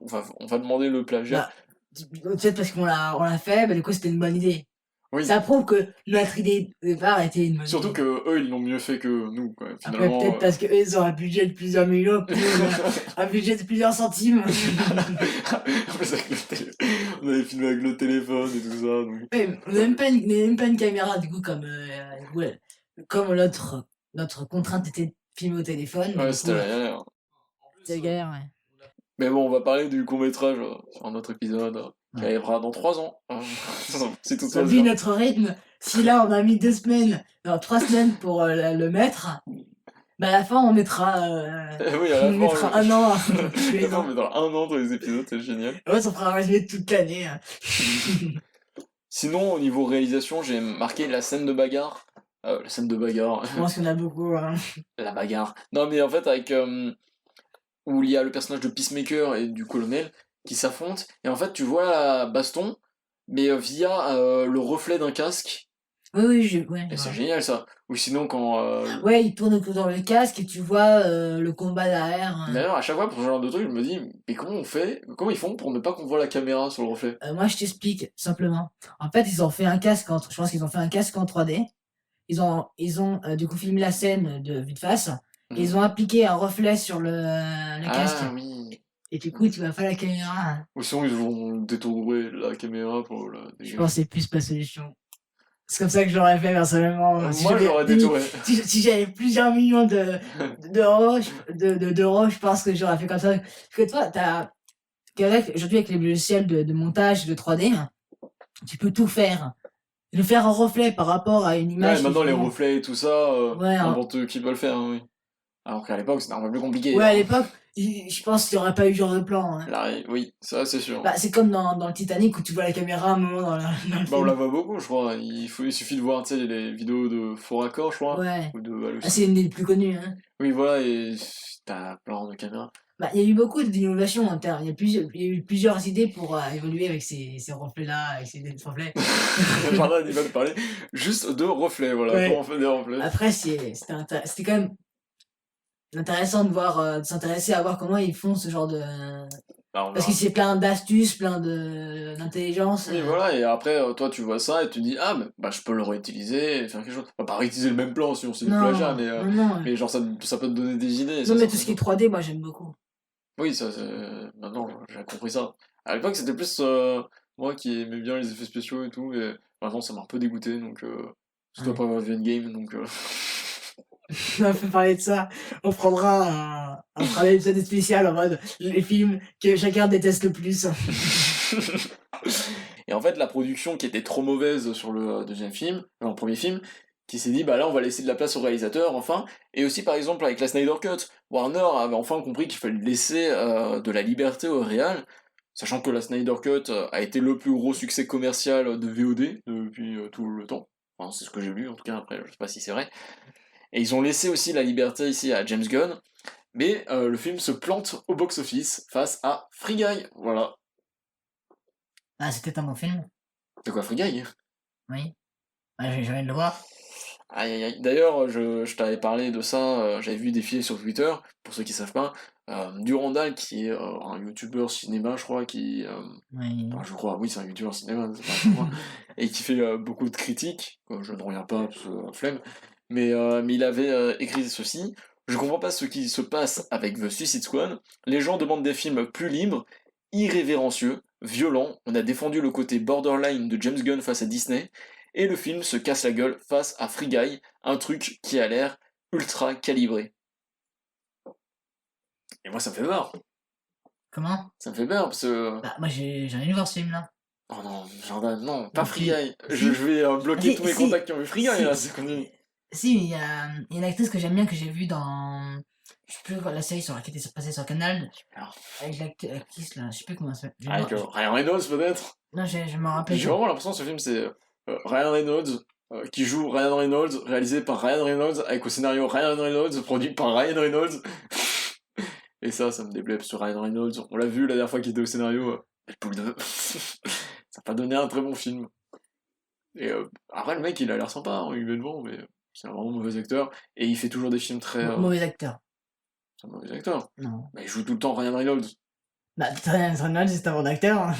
On va demander le plagiat. Bah, peut-être parce qu'on l'a fait, bah, du coup, c'était une bonne idée. Oui, Ça prouve que notre idée de départ était une bonne surtout idée. que eux ils l'ont mieux fait que nous, quoi. Après, Finalement. peut-être parce qu'eux, ils ont un budget de plusieurs millions, que nous, on a un budget de plusieurs centimes. En plus, on avait filmé avec le téléphone et tout ça, donc. Ouais, on n'a même pas une caméra, du coup, ouais, comme notre contrainte était de filmer au téléphone, bah, Ouais, du coup, c'était la galère. c'était galère, ouais. Mais bon, on va parler du court-métrage sur un autre épisode qui Ouais. arrivera dans 3 ans. Si tout se passe Vu bien. notre rythme, si là, on a mis 2 semaines, non, 3 semaines pour le mettre, bah, à la fin, on mettra, Oui, à la on fin, mettra 1 an tous à la les fin, on ans. mettra 1 an dans les épisodes, c'est génial. Ouais, ça fera un résumé de toute l'année, hein. Sinon, au niveau réalisation, j'ai marqué la scène de bagarre. La scène de bagarre, Je pense qu'il y en a beaucoup, hein. la bagarre. Non, mais en fait, avec où il y a le personnage de Peacemaker et du colonel qui s'affrontent, et en fait, tu vois la baston, mais via le reflet d'un casque. Oui, oui, ouais, Et je c'est vois. génial ça. Ou sinon, quand. Ouais, il tourne autour dans le casque et tu vois le combat derrière. D'ailleurs, à chaque fois pour ce genre de truc, je me dis, mais comment on fait? Comment ils font pour ne pas qu'on voit la caméra sur le reflet? Moi, je t'explique simplement. En fait, ils ont fait un casque je pense qu'ils ont fait un casque en 3D. Ils ont du coup filmé la scène de vue de face. Et Mhm. ils ont appliqué un reflet sur le casque. Ah oui. Et du coup, tu vois pas la caméra. Ou sinon, ils vont détourner la caméra pour la Je dégager. pense que c'est plus ma solution. C'est comme ça que je l'aurais fait personnellement. Si Moi, j'avais j'aurais des mi- détourné. si j'avais plusieurs millions d'euros, d'euros, je pense que j'aurais fait comme ça. Parce que toi, aujourd'hui, avec les logiciels de montage de 3D, tu peux tout faire. Le faire en reflet par rapport à une Ouais, image qui est maintenant, les vraiment. reflets et tout ça, Ouais, n'importe qui peut le faire, hein, oui. Alors qu'à l'époque, c'était un peu plus compliqué, ouais, à hein. l'époque, je pense qu'il n'y aurait pas eu ce genre de plan, hein. Oui, ça, c'est sûr. Bah, c'est comme dans le Titanic où tu vois la caméra à un moment dans le Bah, on la film. voit beaucoup, je crois. Il suffit de voir, tu sais, les vidéos de Faux Raccord, je crois, Ouais. ou de Ah, c'est une des plus connues, hein. Oui, voilà, et t'as plein de caméras. Bah, il y a eu beaucoup d'innovations en termes. Il y a eu plusieurs idées pour évoluer avec ces reflets-là, avec ces reflets. Jardin, il va te parler juste de reflets, voilà, Ouais. comment on fait des reflets. Après, c'était quand même intéressant de s'intéresser à voir comment ils font ce genre de. Alors, on Parce que verra. c'est plein d'astuces, plein d'intelligence. Oui, voilà, et après, toi, tu vois ça et tu dis, ah, mais, bah, je peux le réutiliser et faire quelque chose. Enfin, pas réutiliser le même plan, sinon c'est du plagiat, Non, non, non. mais genre, ça peut te donner des idées. Non, Ça, mais c'est tout ce qui est intéressant. 3D, moi j'aime beaucoup. Oui, ça, c'est. Maintenant, j'ai compris ça. À l'époque, c'était plus moi qui aimais bien les effets spéciaux et tout, et maintenant, ça m'a un peu dégoûté, donc. Surtout Ouais. après avoir vu Endgame, donc. On va parler de ça. On prendra un épisode spécial en mode les films que chacun déteste le plus. Et en fait, la production qui était trop mauvaise sur le deuxième film, le premier film, qui s'est dit, bah là, on va laisser de la place au réalisateur, enfin. Et aussi, par exemple, avec la Snyder Cut, Warner avait enfin compris qu'il fallait laisser de la liberté au réal, sachant que la Snyder Cut a été le plus gros succès commercial de VOD depuis tout le temps. Enfin, c'est ce que j'ai lu, en tout cas, après, je sais pas si c'est vrai. Et ils ont laissé aussi la liberté ici à James Gunn, mais le film se plante au box-office face à Free Guy. Voilà. Ah, c'était un bon film. C'est quoi Free Guy? Oui. Ah, j'ai envie de le voir. Aïe, aïe, aïe. D'ailleurs, je t'avais parlé de ça, j'avais vu défiler sur Twitter, pour ceux qui savent pas, Durandal, qui est un youtubeur cinéma, je crois, Oui. enfin, je crois, oui, c'est un youtubeur cinéma, c'est pas je crois, et qui fait beaucoup de critiques, je ne reviens pas, parce que flemme, mais il avait écrit ceci: «Je comprends pas ce qui se passe avec The Suicide Squad, les gens demandent des films plus libres, irrévérencieux, violents, on a défendu le côté borderline de James Gunn face à Disney, et le film se casse la gueule face à Free Guy, un truc qui a l'air ultra calibré.» Et moi ça me fait peur, Comment? ça me fait peur, parce que... Bah, moi, j'en ai vu voir ce film-là. Oh non, Jordan, non, pas Donc, Free Guy. si. Je vais bloquer Si, tous mes si, contacts qui ont vu Free Guy, si, là, c'est connu. si, il y a une actrice que j'aime bien, que j'ai vue dans... Je sais plus quoi, la série qui était passée sur Canal, Alors, avec l'actrice, là, je sais plus comment elle s'appelle. avec Ryan Reynolds, peut-être. Non, je me rappelle J'ai pas. vraiment l'impression que ce film, c'est Ryan Reynolds, qui joue Ryan Reynolds, réalisé par Ryan Reynolds, avec au scénario Ryan Reynolds, produit par Ryan Reynolds. Et ça me déplaît, parce que Ryan Reynolds, on l'a vu la dernière fois qu'il était au scénario, Deadpool 2. Ça n'a pas donné un très bon film. Et après, le mec, il a l'air sympa, hein, humainement, mais c'est un vraiment mauvais acteur. Et il fait toujours des films très... Mauvais acteur. c'est un mauvais acteur. Non. Bah, il joue tout le temps Ryan Reynolds. Bah, Ryan Reynolds, c'est un bon acteur. Hein.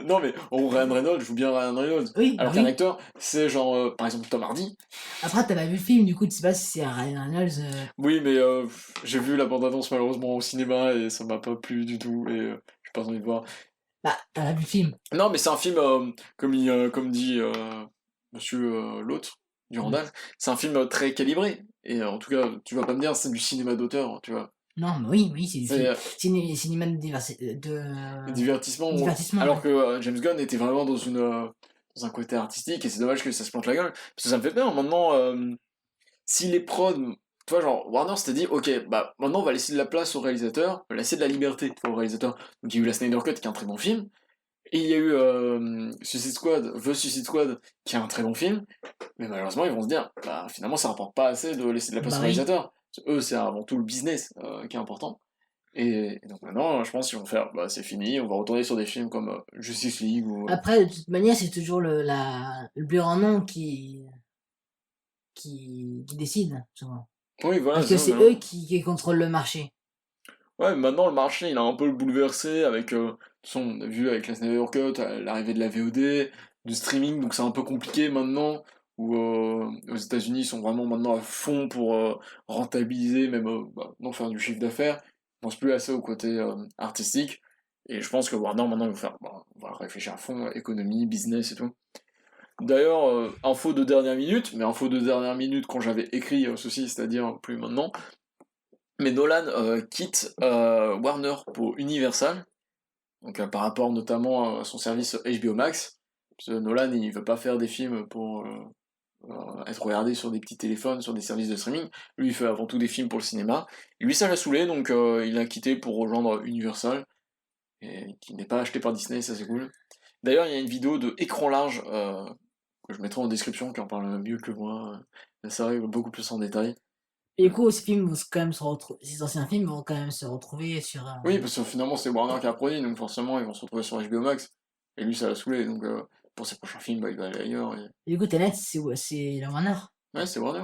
Non, mais Ryan Reynolds joue bien Ryan Reynolds. Oui, Alors bah qu'un oui. acteur, c'est genre, par exemple, Tom Hardy. Après, t'as pas vu le film, du coup, tu sais pas si c'est Ryan Reynolds. Oui, mais j'ai vu la bande-annonce malheureusement au cinéma et ça m'a pas plu du tout et j'ai pas envie de voir. Bah, t'as pas vu le film. Non, mais c'est un film, comme dit monsieur l'autre, Durandal, c'est un film très calibré. Et en tout cas, tu vas pas me dire c'est du cinéma d'auteur, tu vois. Non, mais oui, c'est du C'est cinéma de, divertissement. divertissement. Alors Ouais. que James Gunn était vraiment dans un côté artistique et c'est dommage que ça se plante la gueule. Parce que ça me fait peur maintenant, si les prods, tu vois, genre Warner s'était dit, ok, bah maintenant on va laisser de la place au réalisateur, on va laisser de la liberté au réalisateur. Donc il y a eu la Snyder Cut qui est un très bon film, et il y a eu Suicide Squad, The Suicide Squad, qui est un très bon film, mais malheureusement ils vont se dire, bah finalement ça rapporte pas assez de laisser de la place Bah au oui. réalisateur. Parce que eux c'est avant tout le business qui est important. Et donc maintenant, je pense qu'ils vont faire, bah c'est fini, on va retourner sur des films comme Justice League ou... Après, de toute manière, c'est toujours le plus grand nom qui décide, souvent. Oui, voilà, Parce que ça, c'est maintenant. eux qui contrôlent le marché. Ouais, maintenant le marché il a un peu bouleversé avec, de toute façon on a vu avec la Snyder Cut, l'arrivée de la VOD, du streaming, donc c'est un peu compliqué maintenant, où aux États-Unis ils sont vraiment maintenant à fond pour rentabiliser, même non faire du chiffre d'affaires, ils pensent plus assez au côté artistique, et je pense que Warner maintenant ils vont faire, bon, on va réfléchir à fond, économie, business et tout. D'ailleurs, info de dernière minute, mais info de dernière minute quand j'avais écrit ceci, c'est-à-dire plus maintenant. Mais Nolan quitte Warner pour Universal, donc par rapport notamment à son service HBO Max, parce que Nolan il veut pas faire des films pour être regardé sur des petits téléphones, sur des services de streaming, lui il fait avant tout des films pour le cinéma, et lui ça l'a saoulé, donc il a quitté pour rejoindre Universal, et qui n'est pas acheté par Disney, ça c'est cool. D'ailleurs il y a une vidéo de Écran Large, que je mettrai en description, qui en parle mieux que moi, ça arrive beaucoup plus en détail. Et du coup, ces films vont quand même se retrouver, ces anciens films vont quand même se retrouver sur. Oui, parce que finalement c'est Warner qui a produit, donc forcément ils vont se retrouver sur HBO Max. Et lui ça l'a saoulé, donc pour ses prochains films, bah, il va aller ailleurs. Et du coup, Tenet, c'est la Warner. Ouais, c'est Warner.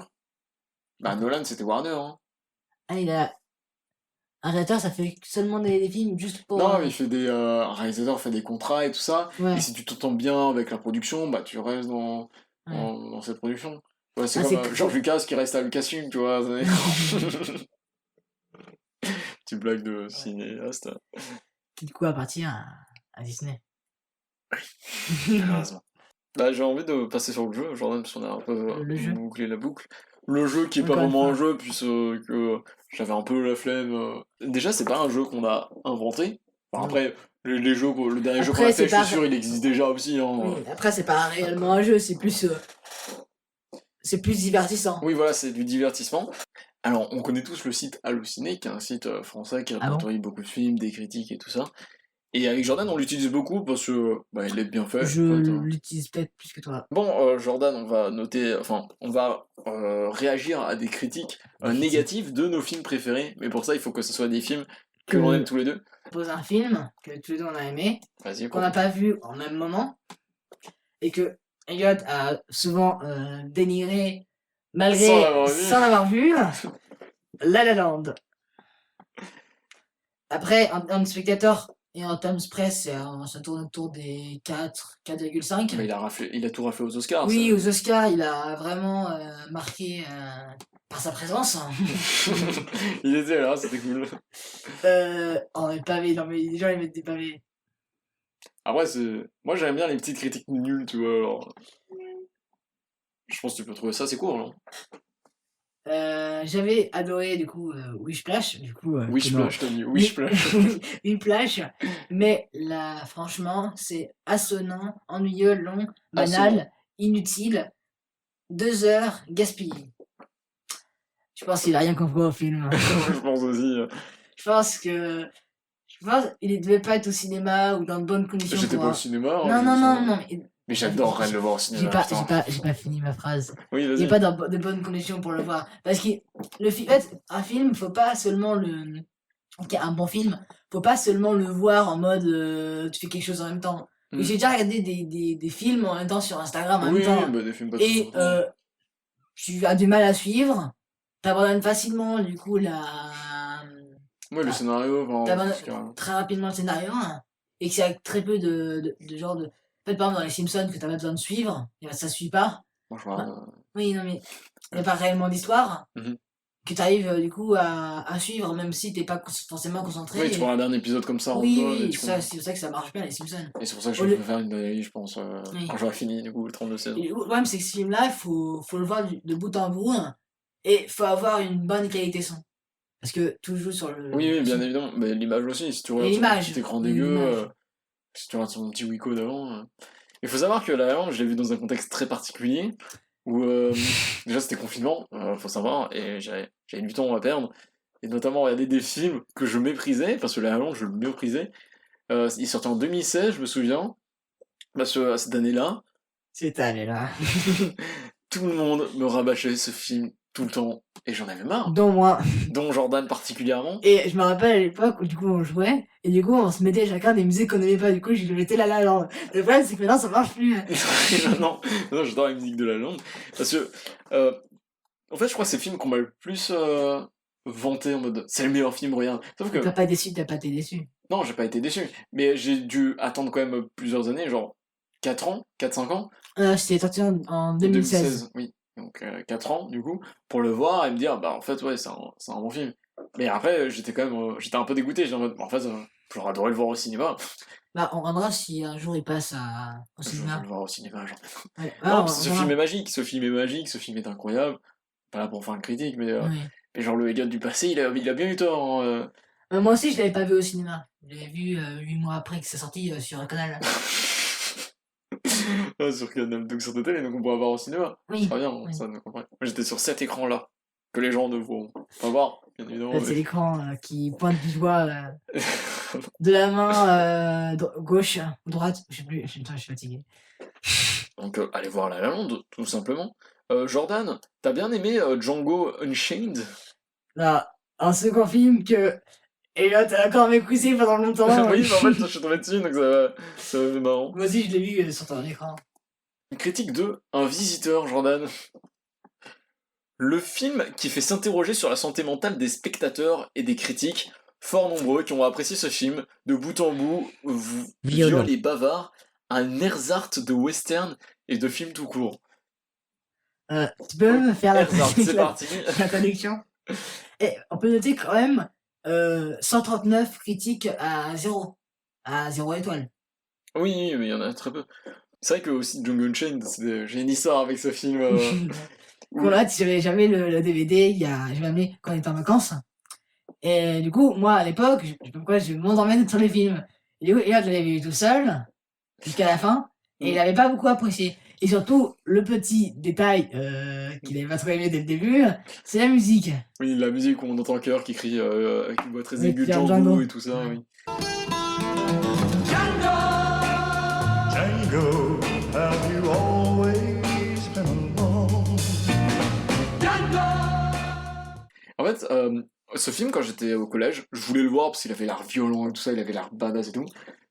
Bah D'accord. Nolan c'était Warner, hein. Ah, il a. Un réalisateur, ça fait seulement des films juste pour. Non, mais il fait un réalisateur fait des contrats et tout ça, Ouais. et si tu t'entends bien avec la production, bah tu restes dans, Ouais. dans cette production. Ouais, c'est Ah, comme c'est cool. George Lucas qui reste à Lucasfilm, tu vois. Petite blague de cinéaste. Qui du coup appartient à Disney. Malheureusement. Bah, j'ai envie de passer sur le jeu, Jordan, parce qu'on a un peu Le jeu. bouclé la boucle. Le jeu qui est pas Encore une vraiment un fois. jeu, puisque j'avais un peu la flemme. Déjà, c'est pas un jeu qu'on a inventé. Enfin, Non. après, les jeux, le dernier jeu qu'on Après, a fait, c'est je suis pas- sûr, il existe déjà aussi. Hein. Oui, après, c'est pas réellement un jeu, c'est plus. C'est plus divertissant. Oui, voilà, c'est du divertissement. Alors, on connaît tous le site Allociné, qui est un site français qui Ah bon répertorie beaucoup de films, des critiques et tout ça. Et avec Jordan, on l'utilise beaucoup parce que bah, il est bien fait. Je en fait, hein. l'utilise peut-être plus que toi. Bon, Jordan, on va réagir à des critiques négatives de nos films préférés, mais pour ça, il faut que ce soit des films que l'on aime tous les deux. Pose un film que tous les deux on a aimé, Vas-y, qu'on n'a pas vu en même moment, et que Elliot a souvent dénigré, malgré Sans l'avoir vu. sans l'avoir vu, La La Land. Après, en spectateur et en Tom's Press, ça tourne autour des 4,5. Mais il a tout raflé aux Oscars. Oui, ça. aux Oscars, il a vraiment marqué par sa présence. Il était là, c'était cool. Oh, les pavés, non mais les gens ils mettent des pavés. Après, moi j'aime bien les petites critiques nulles, tu vois. Alors... Je pense que tu peux trouver ça, c'est cool, non? J'avais adoré du coup Wishplash, du coup. Wishplash, t'as dit Wishplash. Wishplash, mais là, franchement, c'est assonnant, ennuyeux, long, banal, Assonnant. inutile, 2 heures gaspillées. Je pense qu'il a rien compris au film. Je pense aussi. Je pense qu'il ne devait pas être au cinéma ou dans de bonnes conditions. J'étais pour pas au voir. cinéma. Non, hein, non, je non, sais. non. Mais j'adorerais le voir au cinéma. putain. J'ai pas fini ma phrase. Oui, Il vas-y. n'est pas dans de bonnes conditions pour le voir. Parce que en fait, un film, faut pas seulement le. Ok, un bon film, faut pas seulement le voir en mode tu fais quelque chose en même temps. Mm. J'ai déjà regardé des films en même temps sur Instagram en Oui, même temps. bah, des films pas Et toujours. tu as du mal à suivre. T'abandonnes facilement, du coup, Ouais, le scénario, enfin, t'abandonnes c'est carrément- très rapidement le scénario. Hein, et que c'est avec très peu de genre de. En fait, par exemple, dans les Simpsons, que t'as pas besoin de suivre, et ben, ça suit pas. Franchement, Oui, non, mais il n'y a pas réellement d'histoire Mhm. que tu arrives du coup à suivre, même si t'es pas forcément concentré. oui, tu peux regarder un épisode comme ça en Oui, toi, et oui, tu ça, c'est pour ça que ça marche bien, les Simpsons. Et c'est pour ça que je Au vais lieu- faire une analyse, je pense, Oui. quand j'aurai fini, du coup, le 32 saisons. Et le problème, c'est que ce film-là, il faut le voir de bout en bout, hein, et il faut avoir une bonne qualité son. Parce que tout joue sur le. Oui, oui, bien son. évidemment. Mais l'image aussi, si tu regardes sur l'image, ton petit écran oui, dégueu, l'image. si tu regardes sur mon petit Wiko d'avant. Il faut savoir que La La Land, je l'ai vu dans un contexte très particulier, où déjà c'était confinement, faut savoir, et j'avais du temps à perdre, et notamment regarder des films que je méprisais, parce que La La Land, je le méprisais. Il sortait en 2016, je me souviens, parce que cette année-là, C'est allé là. tout le monde me rabâchait ce film tout le temps, et j'en avais marre, Dont moi. dont Jordan particulièrement. Et je me rappelle à l'époque où du coup on jouait, et du coup on se mettait chacun des musiques qu'on n'aimait pas, du coup je lui mettais La La Land. Le problème c'est que maintenant ça marche plus. Et maintenant, j'adore la musique de La La Land, parce que, en fait, je crois que c'est le film qu'on m'a le plus vanté en mode c'est le meilleur film, regarde. Sauf que, T'as pas été déçu. non, j'ai pas été déçu, mais j'ai dû attendre quand même plusieurs années, genre 4 ans, 4-5 ans, C'était sorti en 2016. oui, donc 4 ans du coup, pour le voir et me dire, bah en fait, ouais, c'est un bon film. Mais après, j'étais quand même, j'étais un peu dégoûté, j'étais en mode, en fait, j'aurais adoré le voir au cinéma, Bah on regardera si un jour il passe au je veux cinéma. le voir au cinéma, genre. Ouais. Non, Ah, parce que ce film est magique, ce film est incroyable, pas là pour faire une critique, mais genre le Elliot du passé, il a bien eu tort, hein, Moi aussi je l'avais pas vu au cinéma. Je l'avais vu 8 mois après que c'est sorti sur un canal. Ah, sur Canal, donc sur ta télé, donc on pourra voir au cinéma. Oui. Très bien, Oui. ça me comprend. Moi j'étais sur cet écran-là, que les gens ne vont pas voir, bien évidemment. Là, c'est l'écran qui pointe du doigt de la main gauche ou droite. Je sais plus, je suis fatigué. Donc allez voir La La Land, tout simplement. Jordan, t'as bien aimé Django Unchained? Là, un second film que Elliot a encore méprisé pendant longtemps. Oui, en fait, je suis tombé dessus, donc ça m'a fait marrant. Moi aussi je l'ai vu sur ton écran. Une critique de Un visiteur, Jordan. Le film qui fait s'interroger sur la santé mentale des spectateurs et des critiques, fort nombreux, qui ont apprécié ce film, de bout en bout, Violent. viol et bavard, un ersatz de western et de film tout court. Tu peux me faire Ersatz, c'est la parti. traduction. Et on peut noter quand même 139 critiques à 0 étoile. Oui, mais il y en a très peu. C'est vrai que aussi Django Unchained, j'ai une histoire avec ce film. où- Là, si j'avais jamais le DVD, je l'ai amené quand on était en vacances. Et du coup, moi à l'époque, je sais pas pourquoi, je m'endormais sur les films. Et du coup, Elliot, je l'avais vu tout seul, jusqu'à la fin, et il avait pas beaucoup apprécié. Et surtout, le petit détail qu'il avait pas trop aimé dès le début, c'est la musique. Oui, la musique où on entend un cœur qui crie avec une voix très Oui, aiguë, Django. Django et tout ça, Ouais. oui. Django, have you always been alone? En fait, ce film, quand j'étais au collège, je voulais le voir parce qu'il avait l'air violent et tout ça, il avait l'air badass et tout.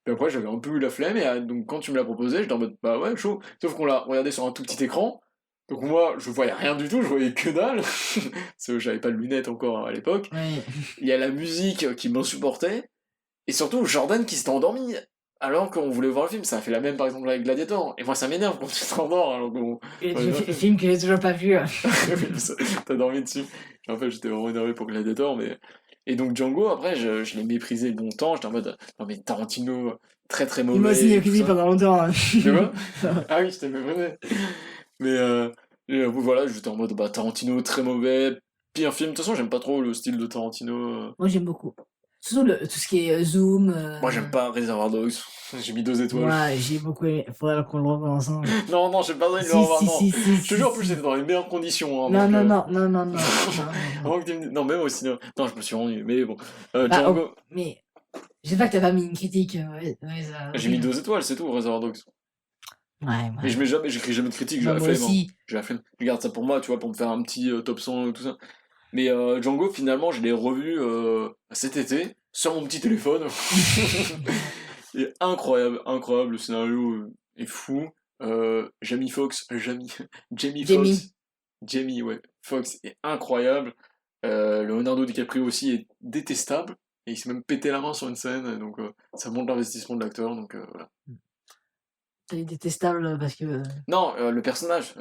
Puis après, j'avais un peu eu la flemme, et donc quand tu me l'as proposé, j'étais en mode, bah ouais, chaud. Sauf qu'on l'a regardé sur un tout petit écran, donc moi, je voyais rien du tout, je voyais que dalle, parce que j'avais pas de lunettes encore à l'époque. Ouais. Il y a la musique qui m'insupportait, et surtout Jordan qui s'était endormi, alors qu'on voulait voir le film. Ça a fait la même, par exemple, avec Gladiator, et moi, ça m'énerve quand tu t'endors, alors qu'on... Et Ouais, le ouais. film que j'ai toujours pas vu. T'as dormi dessus. En fait, j'étais vraiment énervé pour Gladiator, mais... Et donc Django, après, je l'ai méprisé longtemps, j'étais en mode, non mais Tarantino, très très Et moi mauvais, aussi, et j'ai tout cuisiné ça. pendant longtemps. Tu vois? Ah oui, je t'ai méprisé. Mais voilà, j'étais en mode, bah Tarantino, très mauvais, pire film. De toute façon, j'aime pas trop le style de Tarantino. Moi, j'aime beaucoup. Surtout tout ce qui est Zoom. Moi, j'aime pas Reservoir Dogs, j'ai mis 2 étoiles. Moi, j'ai beaucoup aimé. Faudrait qu'on le revoie ensemble. Non, j'ai pas envie de Si, le revoir, si, non. si, si, Je te jure, en plus, si. j'étais dans les meilleures conditions, hein, Non, donc, non, non, non, non, non, non, non. avant que tu me dises- Non, même au cinéma. Non, je me suis rendu, mais bon. Bah, Django, mais j'espère que t'as pas mis une critique. Ouais, ça, j'ai mis 2 étoiles, c'est tout, Reservoir Dogs. Ouais, Mais j'écris jamais de critique, j'ai Bah, la moi flemme. Hein. aussi. J'ai la flemme. Je garde ça pour moi, tu vois, pour me faire un petit top 100 et tout ça. Mais Django, finalement, je l'ai revu cet été, sur mon petit téléphone. Et incroyable, incroyable, le scénario est fou. Jamie Foxx, Jamie Foxx, Jamie, ouais, Foxx est incroyable. Leonardo DiCaprio aussi est détestable. Et il s'est même pété la main sur une scène, donc ça montre l'investissement de l'acteur, donc voilà. C'est détestable parce que. Non, le personnage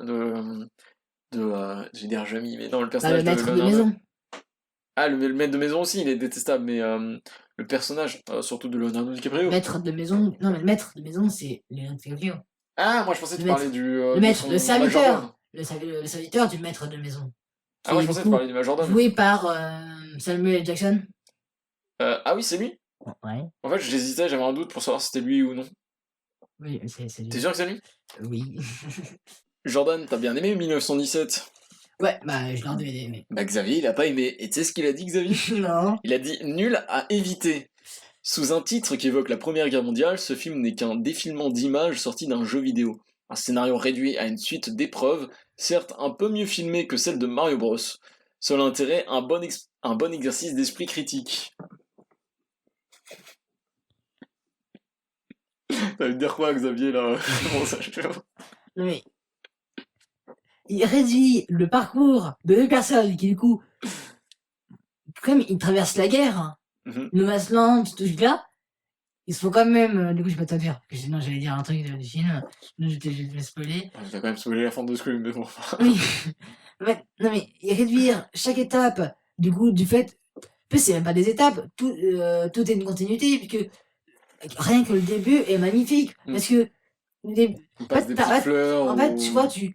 je vais dire Jamie, mais non, le Bah, personnage le maître de Leonardo. maison. Ah, le maître de maison aussi, il est détestable, mais le personnage, surtout de Leonardo DiCaprio. Maître de maison. Non, mais le maître de maison, c'est Leonardo DiCaprio. Ah, moi je pensais que tu Le parlais du. Le de maître, son le serviteur. majordome. Le serviteur du maître de maison. Ah, moi je Qui est pensais que du tu coup parlais du majordome. joué par Samuel L. Jackson. Ah oui, c'est lui. Ouais. En fait, j'hésitais, j'avais un doute pour savoir si c'était lui ou non. Oui, c'est lui. T'es sûr que c'est lui? Oui. Jordan, t'as bien aimé 1917? Ouais, bah, je l'ai en DVD, mais. Bah, Xavier, il a pas aimé. Et tu sais ce qu'il a dit, Xavier? Non. Il a dit nul à éviter. Sous un titre qui évoque la Première Guerre mondiale, ce film n'est qu'un défilement d'images sorti d'un jeu vidéo. Un scénario réduit à une suite d'épreuves, certes un peu mieux filmé que celle de Mario Bros. Seul intérêt, un bon exercice d'esprit critique. T'as envie de dire quoi, Xavier, là? Comment ça, Non, mais. Il réduit le parcours de deux personnes qui, du coup. Comme ils traversent la guerre, Mhm. le Masland, tout ce là, ils se font quand même. Du coup, je vais pas te dire, parce que sinon j'allais dire un truc du film. Donc, je vais te spoiler. Ah, t'as quand même spoilé la fin de Scream, mais bon. Oui. Non, mais réduire chaque étape, du coup, du fait. En plus, c'est même pas des étapes, tout est une continuité, puisque rien que le début est magnifique. Mm. Parce que. Les... On passe des t'as- petites fleurs. En fait, ou- tu vois, tu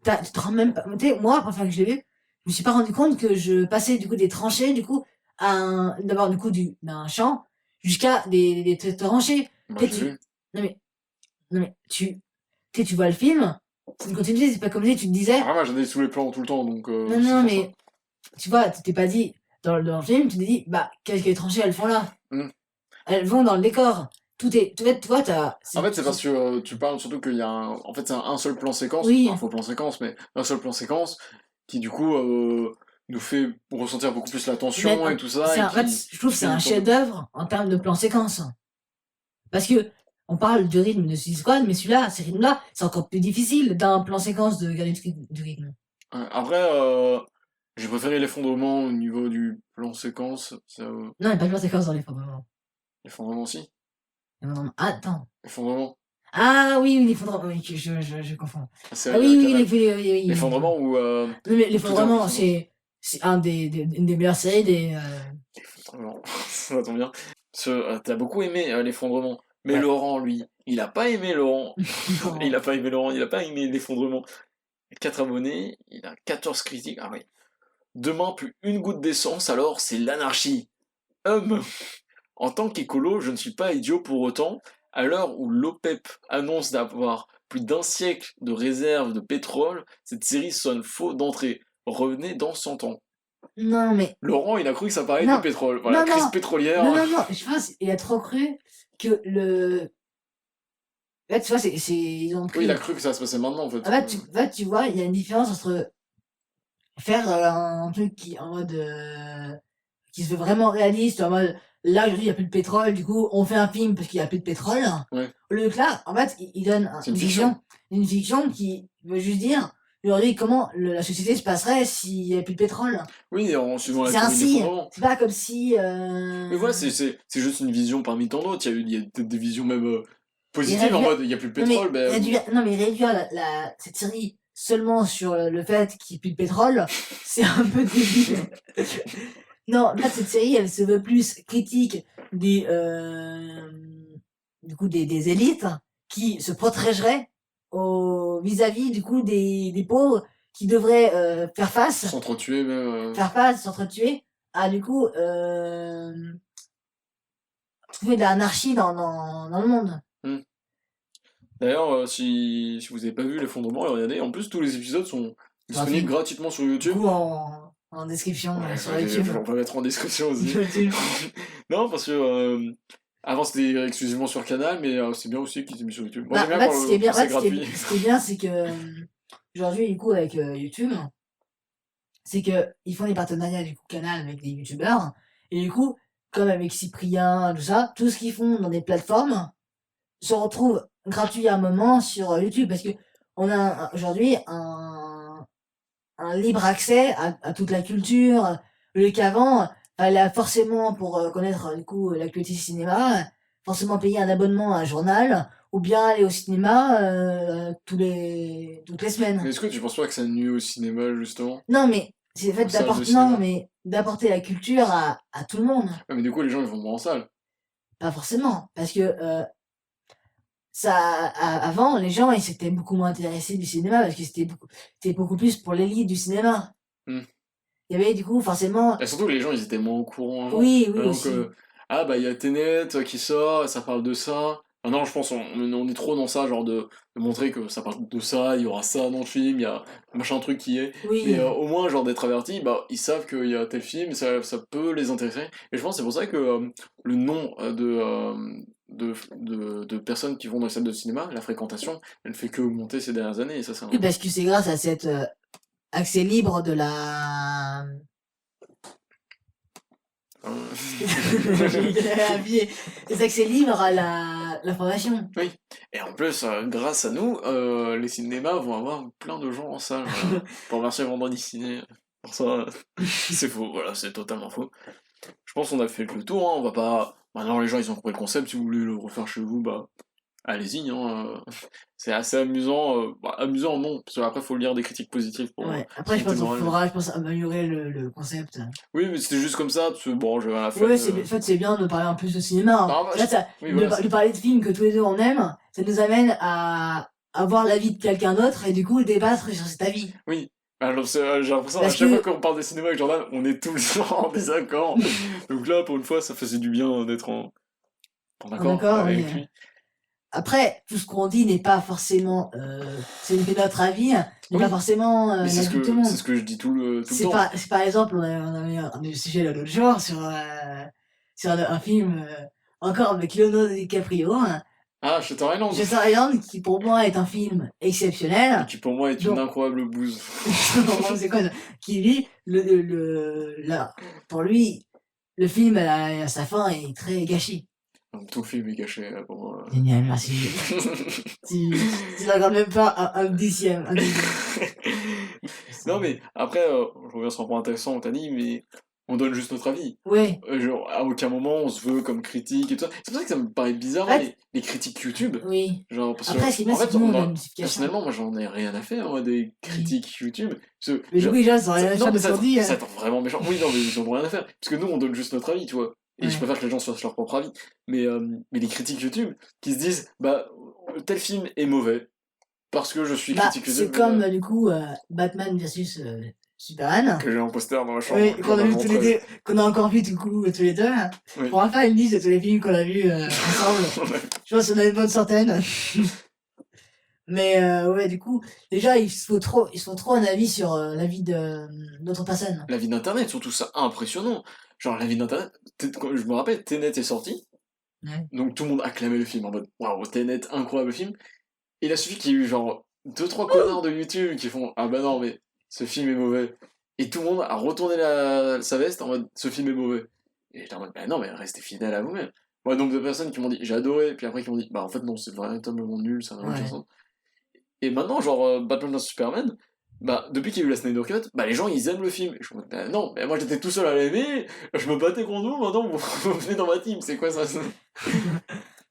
te rends même pas. Tu sais, moi, la première fois que je l'ai vu, je me suis pas rendu compte que je passais du coup des tranchées, du coup, d'abord du coup d'un champ jusqu'à des tranchées. Moi, Et j'ai tu- vu. Non mais tu vois le film, c'est une continuité, c'est pas comme si tu te disais. Ah, moi, j'en ai sous les plans tout le temps, donc. Non, c'est non, pour mais tu vois, tu t'es pas dit dans le film, tu t'es dit, bah, qu'est-ce que les tranchées elles font là? Mm. Elles vont dans le décor. Tout est. Tu vois, ça. En fait, c'est parce que tu parles surtout qu'il y a un. En fait, c'est un seul plan séquence. Oui. Un faux plan séquence, mais un seul plan séquence qui, du coup, nous fait ressentir beaucoup plus la tension Mais, et tout ça. En et fait, qui- je trouve que c'est fait un une sorte de- chef-d'œuvre en termes de plan séquence. Parce que on parle du rythme de Suicide Squad, mais celui-là, ces rythmes-là, c'est encore plus difficile d'un plan séquence de garder du rythme. Après, j'ai préféré l'effondrement au niveau du plan séquence. Non, il n'y a pas de plan séquence dans l'effondrement. L'effondrement aussi. Attends. L'effondrement. Ah oui, l'effondrement. Oui, je confonds. C'est Ah oui, avec oui. l'effondrement où. Non, mais l'effondrement, Tout est c'est une des meilleures séries des. L'effondrement. Ça tombe bien. T'as beaucoup aimé l'effondrement. Mais Ouais. Laurent, lui, il a pas aimé Laurent. Non. Il a pas aimé Laurent, il a pas aimé l'effondrement. 4 abonnés, il a 14 critiques. Ah oui. Demain, plus une goutte d'essence, alors c'est l'anarchie. En tant qu'écolo, je ne suis pas idiot pour autant. À l'heure où l'OPEP annonce d'avoir plus d'un siècle de réserve de pétrole, cette série sonne faux d'entrée. Revenez dans 100 ans. Non, mais. Laurent, il a cru que ça parlait Non. du pétrole. Voilà, Non, crise non. pétrolière. Non, je pense qu'il a trop cru que le. Là, tu vois, ils ont pris. Oui, il a cru que ça se passait maintenant, en fait. En fait, tu vois, il y a une différence entre faire un truc qui, en mode. Qui se veut vraiment réaliste, en mode. là aujourd'hui il n'y a plus de pétrole, du coup on fait un film parce qu'il n'y a plus de pétrole. Ouais. Au lieu que là, en fait, il donne C'est une fiction. une fiction qui veut juste dire aujourd'hui comment la société se passerait s'il n'y avait plus de pétrole. Oui, en suivant la C'est théorie de ainsi, l'effondrement. c'est pas comme si. Mais voilà, c'est juste une vision parmi tant d'autres. Il y a peut-être des visions même Il positives, en réduire- mode il n'y a plus de Non mais, pétrole, ben. non, mais réduire cette série seulement sur le fait qu'il n'y ait plus de pétrole, c'est un peu débile. Non, là, cette série, elle se veut plus critique du coup, des élites qui se protégeraient vis-à-vis, du coup, des pauvres qui devraient faire face, S'entretuer même. s'entretuer, à, du coup, trouver de l'anarchie dans le monde. D'ailleurs, si vous n'avez pas vu l'effondrement, regardez. En plus, tous les épisodes sont disponibles Gratuit. gratuitement sur Du YouTube. coup, en description Ouais, sur je YouTube. on va mettre en description aussi. YouTube. Non, parce que avant c'était exclusivement sur Canal, mais c'est bien aussi qu'ils aient mis sur YouTube. Moi Bah, j'aime en bien fait, quand ce qui est bien, quand c'est en fait, gratuit. ce qui est bien, c'est que aujourd'hui, du coup, avec YouTube, c'est que ils font des partenariats du coup Canal avec des youtubeurs et du coup, comme avec Cyprien, tout ça, tout ce qu'ils font dans des plateformes se retrouve gratuit à un moment sur YouTube parce que on a aujourd'hui un libre accès à toute la culture. Le qu'avant, fallait forcément pour connaître du coup l'actualité cinéma, forcément payer un abonnement à un journal ou bien aller au cinéma toutes les Mais semaines. est-ce que tu penses pas que ça nuit au cinéma justement? Non mais c'est le fait Aux salles de d'apporter cinéma? non mais d'apporter la culture à tout le monde. Ouais, mais du coup les gens ils vont moins en salle. Pas forcément parce que avant les gens ils s'étaient beaucoup moins intéressés du cinéma parce que c'était beaucoup plus pour l'élite du cinéma. Hmm. Il y avait du coup forcément Et surtout les gens ils étaient moins au courant avant. oui Par exemple aussi. ah bah il y a Tenet qui sort, ça parle de ça. Maintenant je pense on est trop dans ça, genre de montrer que ça parle de ça, il y aura ça dans le film, il y a machin truc qui est. Oui. Mais au moins genre d'être avertis, bah ils savent qu'il y a tel film, ça peut les intéresser. Et je pense que c'est pour ça que le nom de personnes qui vont dans les salles de cinéma, la fréquentation, elle ne fait que augmenter ces dernières années, et ça c'est Oui, parce que c'est grâce à cet accès libre de la cet accès libre à l'information. Oui, et en plus, grâce à nous, les cinémas vont avoir plein de gens en salle. Voilà. Pour remercier Vendredi Ciné pour ça. C'est faux, voilà, c'est totalement faux. Je pense qu'on a fait le tour, hein, on va pas... Maintenant les gens ils ont compris le concept, si vous voulez le refaire chez vous, bah allez-y, hein. C'est assez amusant, amusant non, parce qu'après faut lire des critiques positives pour... Ouais. Après, je pense qu'il faudra, améliorer le concept. Oui, mais c'était juste comme ça, parce que bon, j'avais la flemme. Ouais, en fait, c'est bien de parler un peu de cinéma. Ah, bah, Là, oui, voilà, de parler de films que tous les deux on aime, ça nous amène à voir l'avis de quelqu'un d'autre et du coup débattre sur cet avis. Oui. Alors, j'ai l'impression, à Parce chaque que- fois qu'on parle des cinémas avec Jordan, on est tout le temps en désaccord. Donc là, pour une fois, ça faisait du bien d'être en accord accord, avec oui. lui. Après, tout ce qu'on dit n'est pas forcément, c'est notre avis, n'est Oui. pas forcément Mais l'avis de tout le monde. c'est ce que je dis tout le temps. C'est par exemple, on avait un sujet l'autre jour sur un film encore avec Leonardo DiCaprio, hein, Ah, Shutter Island, Shutter Island, qui pour moi est un film exceptionnel. qui pour moi est Donc- une incroyable bouse. C'est quoi ça qui lui, pour lui, le film à sa fin est très gâché. Donc, tout le film est caché là, pour moi. Génial, merci. tu ne regardes même pas un dixième. Non, mais après, je reviens sur un point intéressant, on t'a dit, mais on donne juste notre avis. Ouais, Genre, à aucun moment on se veut comme critique et tout ça. C'est pour ça que ça me paraît bizarre, En fait- les critiques YouTube. oui. Genre, parce Après, que, ce qui est bien, en c'est fait, que nous, on a moi, une notification. personnellement, moi j'en ai rien à faire, moi, des critiques YouTube. Parce que, Mais du genre, coup, les gens, ils ont rien à non, faire mais de ce qu'on dit. ça tombe vraiment méchant. Oui, non, mais ils ont rien à faire. Parce que nous, on donne juste notre avis, tu vois. Et je Ouais. préfère que les gens fassent leur propre avis. Mais les critiques YouTube qui se disent, bah, tel film est mauvais. Parce que je suis Bah, critique YouTube. c'est comme, du coup, Batman versus Superman. Que j'ai un poster dans ma chambre. Oui, que qu'on a m'a vu tous les montré. deux, qu'on a encore vu, du coup, tous les deux. Oui. On va faire une liste de tous les films qu'on a vus ensemble. Je pense qu'on a une bonne centaine. Mais ouais, du coup, déjà, ils se font trop un avis sur la vie d'autres personnes. La vie d'internet, surtout ça, impressionnant. Genre, la vie d'internet, quand je me rappelle, Tenet est sorti, Ouais. donc tout le monde acclamait le film en mode waouh, Tenet, incroyable film. Et il a suffi qu'il y ait eu genre 2-3 connards de YouTube qui font ah bah non, mais ce film est mauvais. Et tout le monde a retourné sa veste en mode ce film est mauvais. Et j'étais en mode, bah non, mais restez fidèle à vous-même. Moi, nombre de personnes qui m'ont dit, j'ai adoré, puis après qui m'ont dit, bah en fait, non, c'est véritablement nul, ça n'a aucun Ouais. sens. Et maintenant, genre, Batman vs Superman, bah, depuis qu'il y a eu la Snyder Cut, bah les gens ils aiment le film. Et je me dis, bah non, mais moi j'étais tout seul à l'aimer, je me battais contre vous, maintenant vous venez dans ma team, c'est quoi ça?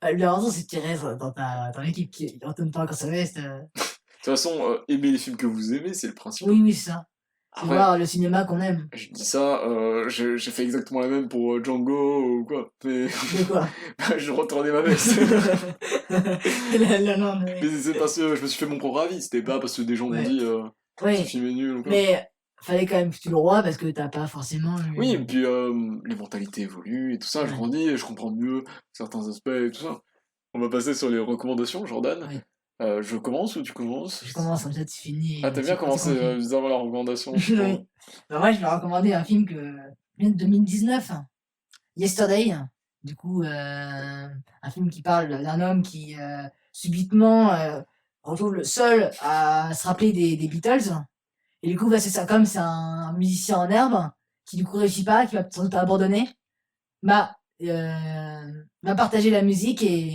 L'important, c'est que tu restes dans l'équipe qui en même temps quand ça reste. De toute façon, aimer les films que vous aimez, c'est le principe. Oui, oui, c'est ça. C'est Après, voir le cinéma qu'on aime. je dis ça, j'ai fait exactement la même pour Django ou quoi. Mais De quoi? je retournais ma veste. Non, mais... Mais c'est parce que je me suis fait mon propre avis, c'était pas parce que des gens m'ont Ouais. dit ce Oui, film est nul ou quoi. mais fallait quand même que tu le vois parce que t'as pas forcément eu... Oui, et puis les mentalités évoluent et tout ça, je Ouais. grandis et je comprends mieux certains aspects et tout ça. On va passer sur les recommandations, Jordan. Oui. Je commence ou tu commences? Je commence comme ça, tu finis. Ah, t'aimes bien commencer juste avant la recommandation? Oui. Bah, moi, je vais recommander un film que vient de 2019, Yesterday. Du coup, un film qui parle d'un homme qui subitement retrouve le seul à se rappeler des Beatles. Et du coup, bah, c'est ça, comme c'est un musicien en herbe qui du coup réussit pas, qui va sans doute abandonner, bah, va partager la musique et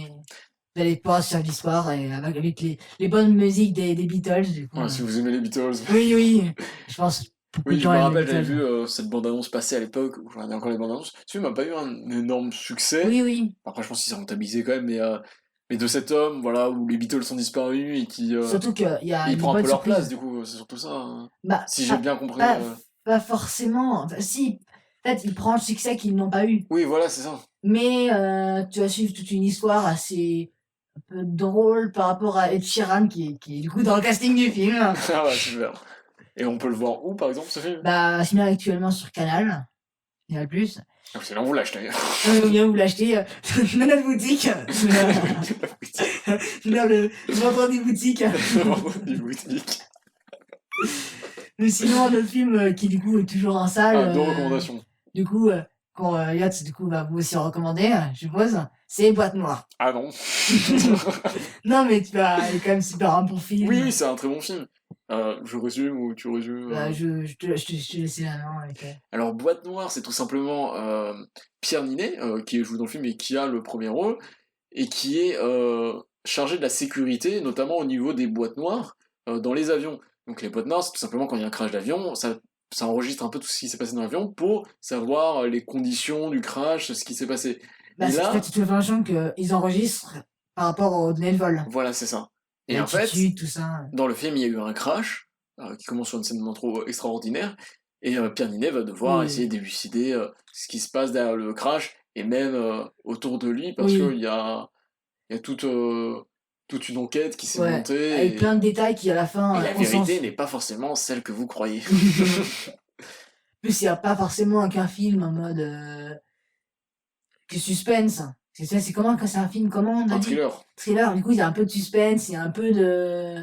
vous allez pouvoir suivre l'histoire et avec les bonnes musiques des Beatles. Du coup, Ouais, si vous aimez les Beatles. oui, oui, je pense beaucoup Oui, de je gens me aiment les rappelle, j'avais Beatles. vu cette bande-annonce passer à l'époque, où je regardais encore les bandes-annonces. Ce film n'a pas eu un énorme succès. Oui, oui. Après, je pense qu'il s'est rentabilisé quand même, mais de cet homme, voilà, où les Beatles sont disparus et qui Surtout qu'il y a il une prend un peu bonne leur place, surprise. du coup, c'est surtout ça. Hein. Bah, Si j'ai bien compris. pas forcément. Enfin, si, peut-être il prend le succès qu'ils n'ont pas eu. Oui, voilà, c'est ça. Mais tu vas suivre toute une histoire assez un peu drôle par rapport à Ed Sheeran qui est du coup dans le casting du film. Ah ouais, super. Et on peut le voir où, par exemple, ce film? Bah, c'est bien actuellement sur Canal. Canal+. Ah, c'est là où vous l'achetez. Ou bien vous l'achetez dans notre boutique. Dans le vendeur des boutiques. Du boutique. Mais sinon, le film qui du coup est toujours en salle. Ah, deux recommandations. Du coup, quand Yacht du coup va vous aussi recommander, je suppose, c'est Boîte Noire. Ah non. Non mais il est quand même super un bon film. Oui, c'est un très bon film. Je résume ou tu résumes Bah, je te laisse la main avec... Alors, Boîte Noire, c'est tout simplement Pierre Ninet, qui joue dans le film et qui a le premier rôle, et qui est chargé de la sécurité, notamment au niveau des boîtes noires dans les avions. Donc les boîtes noires, c'est tout simplement quand il y a un crash d'avion, ça enregistre un peu tout ce qui s'est passé dans l'avion pour savoir les conditions du crash, ce qui s'est passé. Bah, Et c'est là, en fait, tu te fais l'impression qu'ils enregistrent par rapport aux données de vol. voilà, c'est ça. Et en fait, L'altitude, tout ça. dans le film, il y a eu un crash qui commence sur une scène d'intro extraordinaire, et Pierre Ninet va devoir Oui. essayer d'élucider ce qui se passe derrière le crash, et même autour de lui, parce Oui. qu'il y a toute une enquête qui s'est Ouais, montée, avec et, plein de détails qui à la fin... et la on s'en vérité n'est pas forcément celle que vous croyez. plus, il n'y a pas forcément qu'un film en mode... que suspense. C'est comment quand c'est un film, comment on a Un dit? thriller. Thriller, du coup, il y a un peu de suspense, il y a un peu de...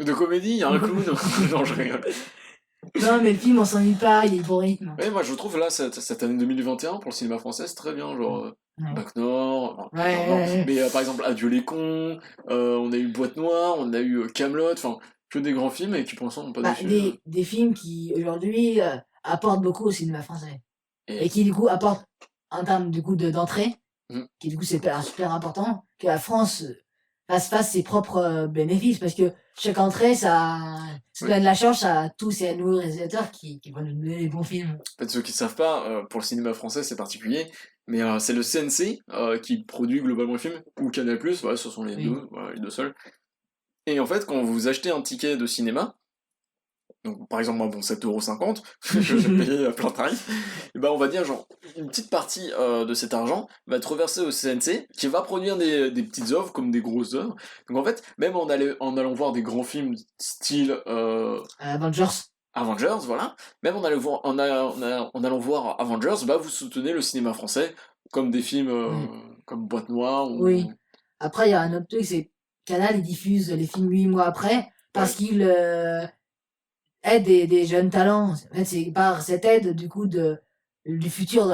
De comédie, il y a un clown. Non, je rigole. Non, mais le film, on s'ennuie pas, il est bon rythme. Ouais, moi je trouve là, cette année 2021, pour le cinéma français, c'est très bien, genre... Ouais. Bac Nord, non, Ouais, non, ouais. mais par exemple Adieu les cons, on a eu Boîte Noire, on a eu Camelot, enfin que des grands films et qui pour l'instant n'ont pas Bah, déçu. des films qui, aujourd'hui, apportent beaucoup au cinéma français. Et- Et qui, du coup, apportent, en termes, du coup, d'entrée, Mm. qui, du coup, c'est super important, que la France fasse ses propres bénéfices, parce que chaque entrée, ça Oui. donne la chance à tous ces nouveaux réalisateurs qui vont nous donner des bons films. En fait, ceux qui ne savent pas, pour le cinéma français c'est particulier, mais c'est le CNC qui produit globalement le film, ou Canal+, voilà, ce sont les Oui. deux, voilà, les deux seuls. Et en fait, quand vous achetez un ticket de cinéma, donc par exemple moi bon 7,50 €, je vais payer à plein tarif, et ben on va dire genre une petite partie de cet argent va être reversée au CNC qui va produire des petites œuvres comme des grosses œuvres. Donc en fait, même en allant voir des grands films style Avengers. Avengers, voilà, même en allant voir Avengers, bah vous soutenez le cinéma français comme des films comme Boîte Noire ou... Oui. Après, il y a un autre truc, c'est Canal, il diffuse les films 8 mois après, parce qu'il aide des jeunes talents. En fait, c'est par cette aide, du coup, du futur,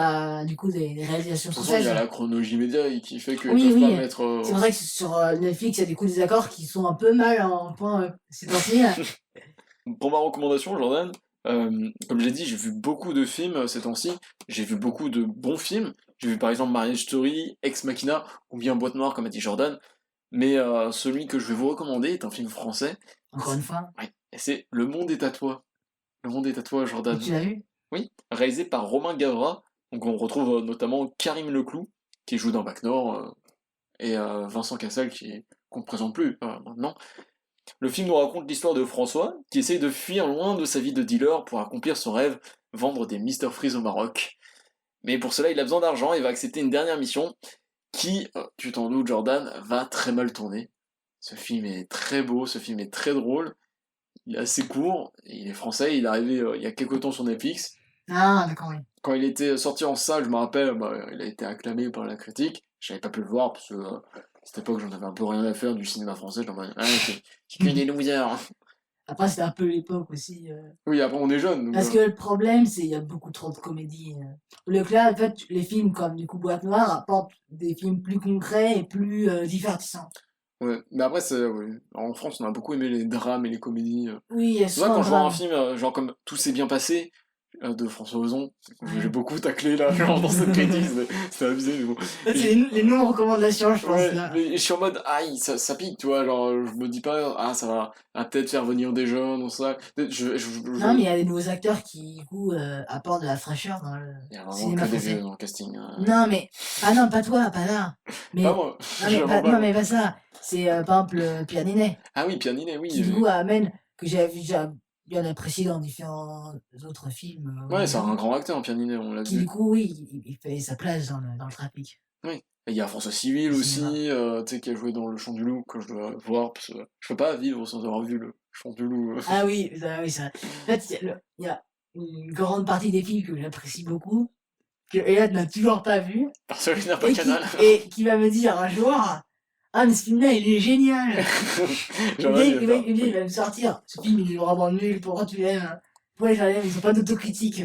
du coup, des réalisations De toute façon, il y françaises. a la chronologie média qui fait qu'ils Oui, peuvent oui. pas mettre... C'est vrai que sur Netflix, il y a du coup des accords qui sont un peu mal en point ces temps-ci. Pour ma recommandation, Jordan, Comme j'ai dit, j'ai vu beaucoup de films ces temps-ci. J'ai vu beaucoup de bons films. J'ai vu par exemple Marriage Story, Ex Machina ou bien Boîte Noire, comme a dit Jordan. Mais celui que je vais vous recommander est un film français. Encore une fois. Ouais, et c'est Le Monde est à toi. Le Monde est à toi, Et Jordan. tu l'as vu? Oui, réalisé par Romain Gavras. Donc on retrouve notamment Karim Leclou, qui joue dans Bac Nord, et Vincent Cassel, qu'on ne présente plus maintenant. Le film nous raconte l'histoire de François, qui essaye de fuir loin de sa vie de dealer pour accomplir son rêve, vendre des Mr Freeze au Maroc. Mais pour cela, il a besoin d'argent et va accepter une dernière mission qui, tu t'en doutes Jordan, va très mal tourner. Ce film est très beau, ce film est très drôle, il est assez court, et il est français, il est arrivé il y a quelques temps sur Netflix. Ah, d'accord, oui. Quand il était sorti en salle, je me rappelle, il a été acclamé par la critique. J'avais pas pu le voir parce que à cette époque j'en avais un peu rien à faire du cinéma français. J'en mode, ah, c'est que des losers. Après, c'était un peu l'époque aussi. Oui, après on est jeune. Donc, Parce que le problème, c'est qu'il y a beaucoup trop de comédies. Le là, en fait, les films comme du coup Boîte Noire apportent des films plus concrets et plus divertissants. ouais. Mais après, ouais. En France, on a beaucoup aimé les drames et les comédies. Oui, il y a C'est vrai, souvent quand un je vois un drame. film, genre comme Tout s'est bien passé, de François Ozon, j'ai Ouais. beaucoup taclé là, genre dans cette critique, c'était abusé, mais bon. Ça, c'est les non-recommandations, je pense, Ouais, là. mais je suis en mode, aïe, ça pique, tu vois, genre, je me dis pas, ah, ça va peut-être faire venir des jeunes ou ça. Peut-être, Non, mais il y a des nouveaux acteurs qui, du coup, apportent de la fraîcheur dans le il y a vraiment cinéma que des vieux français. dans le casting. Non, mais... Ah non, pas toi, pas là. Mais... Pas moi, Non, j'ai mais vraiment pas, non, pas. mais pas ça. C'est, par exemple, Pierre Ninet, Ah oui, Pianinet, qui, du oui. coup, amène... Que j'avais vu déjà bien apprécié dans différents autres films Ouais, c'est un hollywoodiens, grand acteur, Pianinet, on l'a qui, du vu. coup, oui, il fait sa place dans le trafic. Oui. Et il y a François Civil Le aussi, cinéma. tu sais, qui a joué dans Le Chant du Loup, que je dois voir, parce que je peux pas vivre sans avoir vu Le Chant du Loup. Ah oui, ça. En fait, il y a une grande partie des films que j'apprécie beaucoup, que Elliot n'a toujours pas vu, Parce qu'il n'a pas et Canal. qui va me dire un jour, ah, mais ce film-là, il est génial! J'en ai Le mec, il va me sortir, ce film, il est vraiment nul, pourquoi tu l'aimes? Pourquoi je l'aime? Ils ont pas d'autocritique.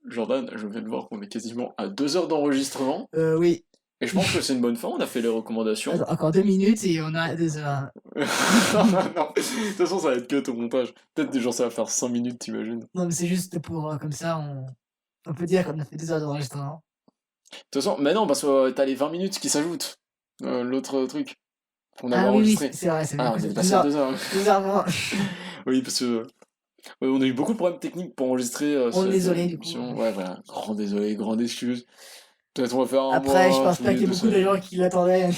Jordan, je viens de voir qu'on est quasiment à 2 heures d'enregistrement, Oui. et je pense que c'est une bonne fin, on a fait les recommandations. Attends, encore 2 minutes et on a 2 heures. Non, de toute façon, ça va être cut au montage. Peut-être des gens, ça va faire 5 minutes, t'imagines. De Non, mais c'est juste pour, comme ça, on peut dire qu'on a fait 2 heures d'enregistrement. toute façon, mais non, parce que t'as les 20 minutes qui s'ajoutent. L'autre truc qu'on avait Ah oui, oui, enregistré. c'est vrai, c'est Ah, vrai. on est passé à 2 heures. 2 heures 20. Oui, parce que ouais, on a eu beaucoup de problèmes techniques pour enregistrer On est cette désolé, du coup. émission. Ouais, voilà, grand désolé, grande excuse. Peut-être on va faire un Après, je mois, pense tous pas les qu'il y ait 2 beaucoup de semaines. gens qui l'attendaient.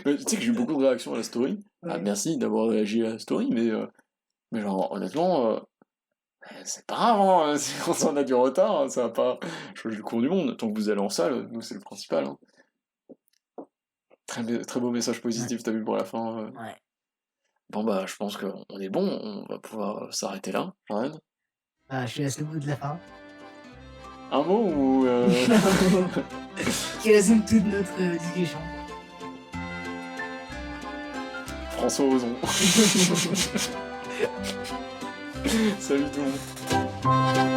Mais tu sais que j'ai eu beaucoup de réactions à la story. Ah, Ouais. merci d'avoir réagi à la story, mais genre, honnêtement, c'est pas grave, hein, si on a du retard, hein, ça va pas changer le cours du monde. Tant que vous allez en salle, nous, c'est le principal. Hein. Très beau message positif, t'as vu pour la fin. Ouais. Bon, bah, je pense qu'on est bon, on va pouvoir s'arrêter là, Jordan. Bah, je te laisse le mot de la fin. Un mot ou. Qui résume toute notre discussion. François Ozon. Salut tout le monde.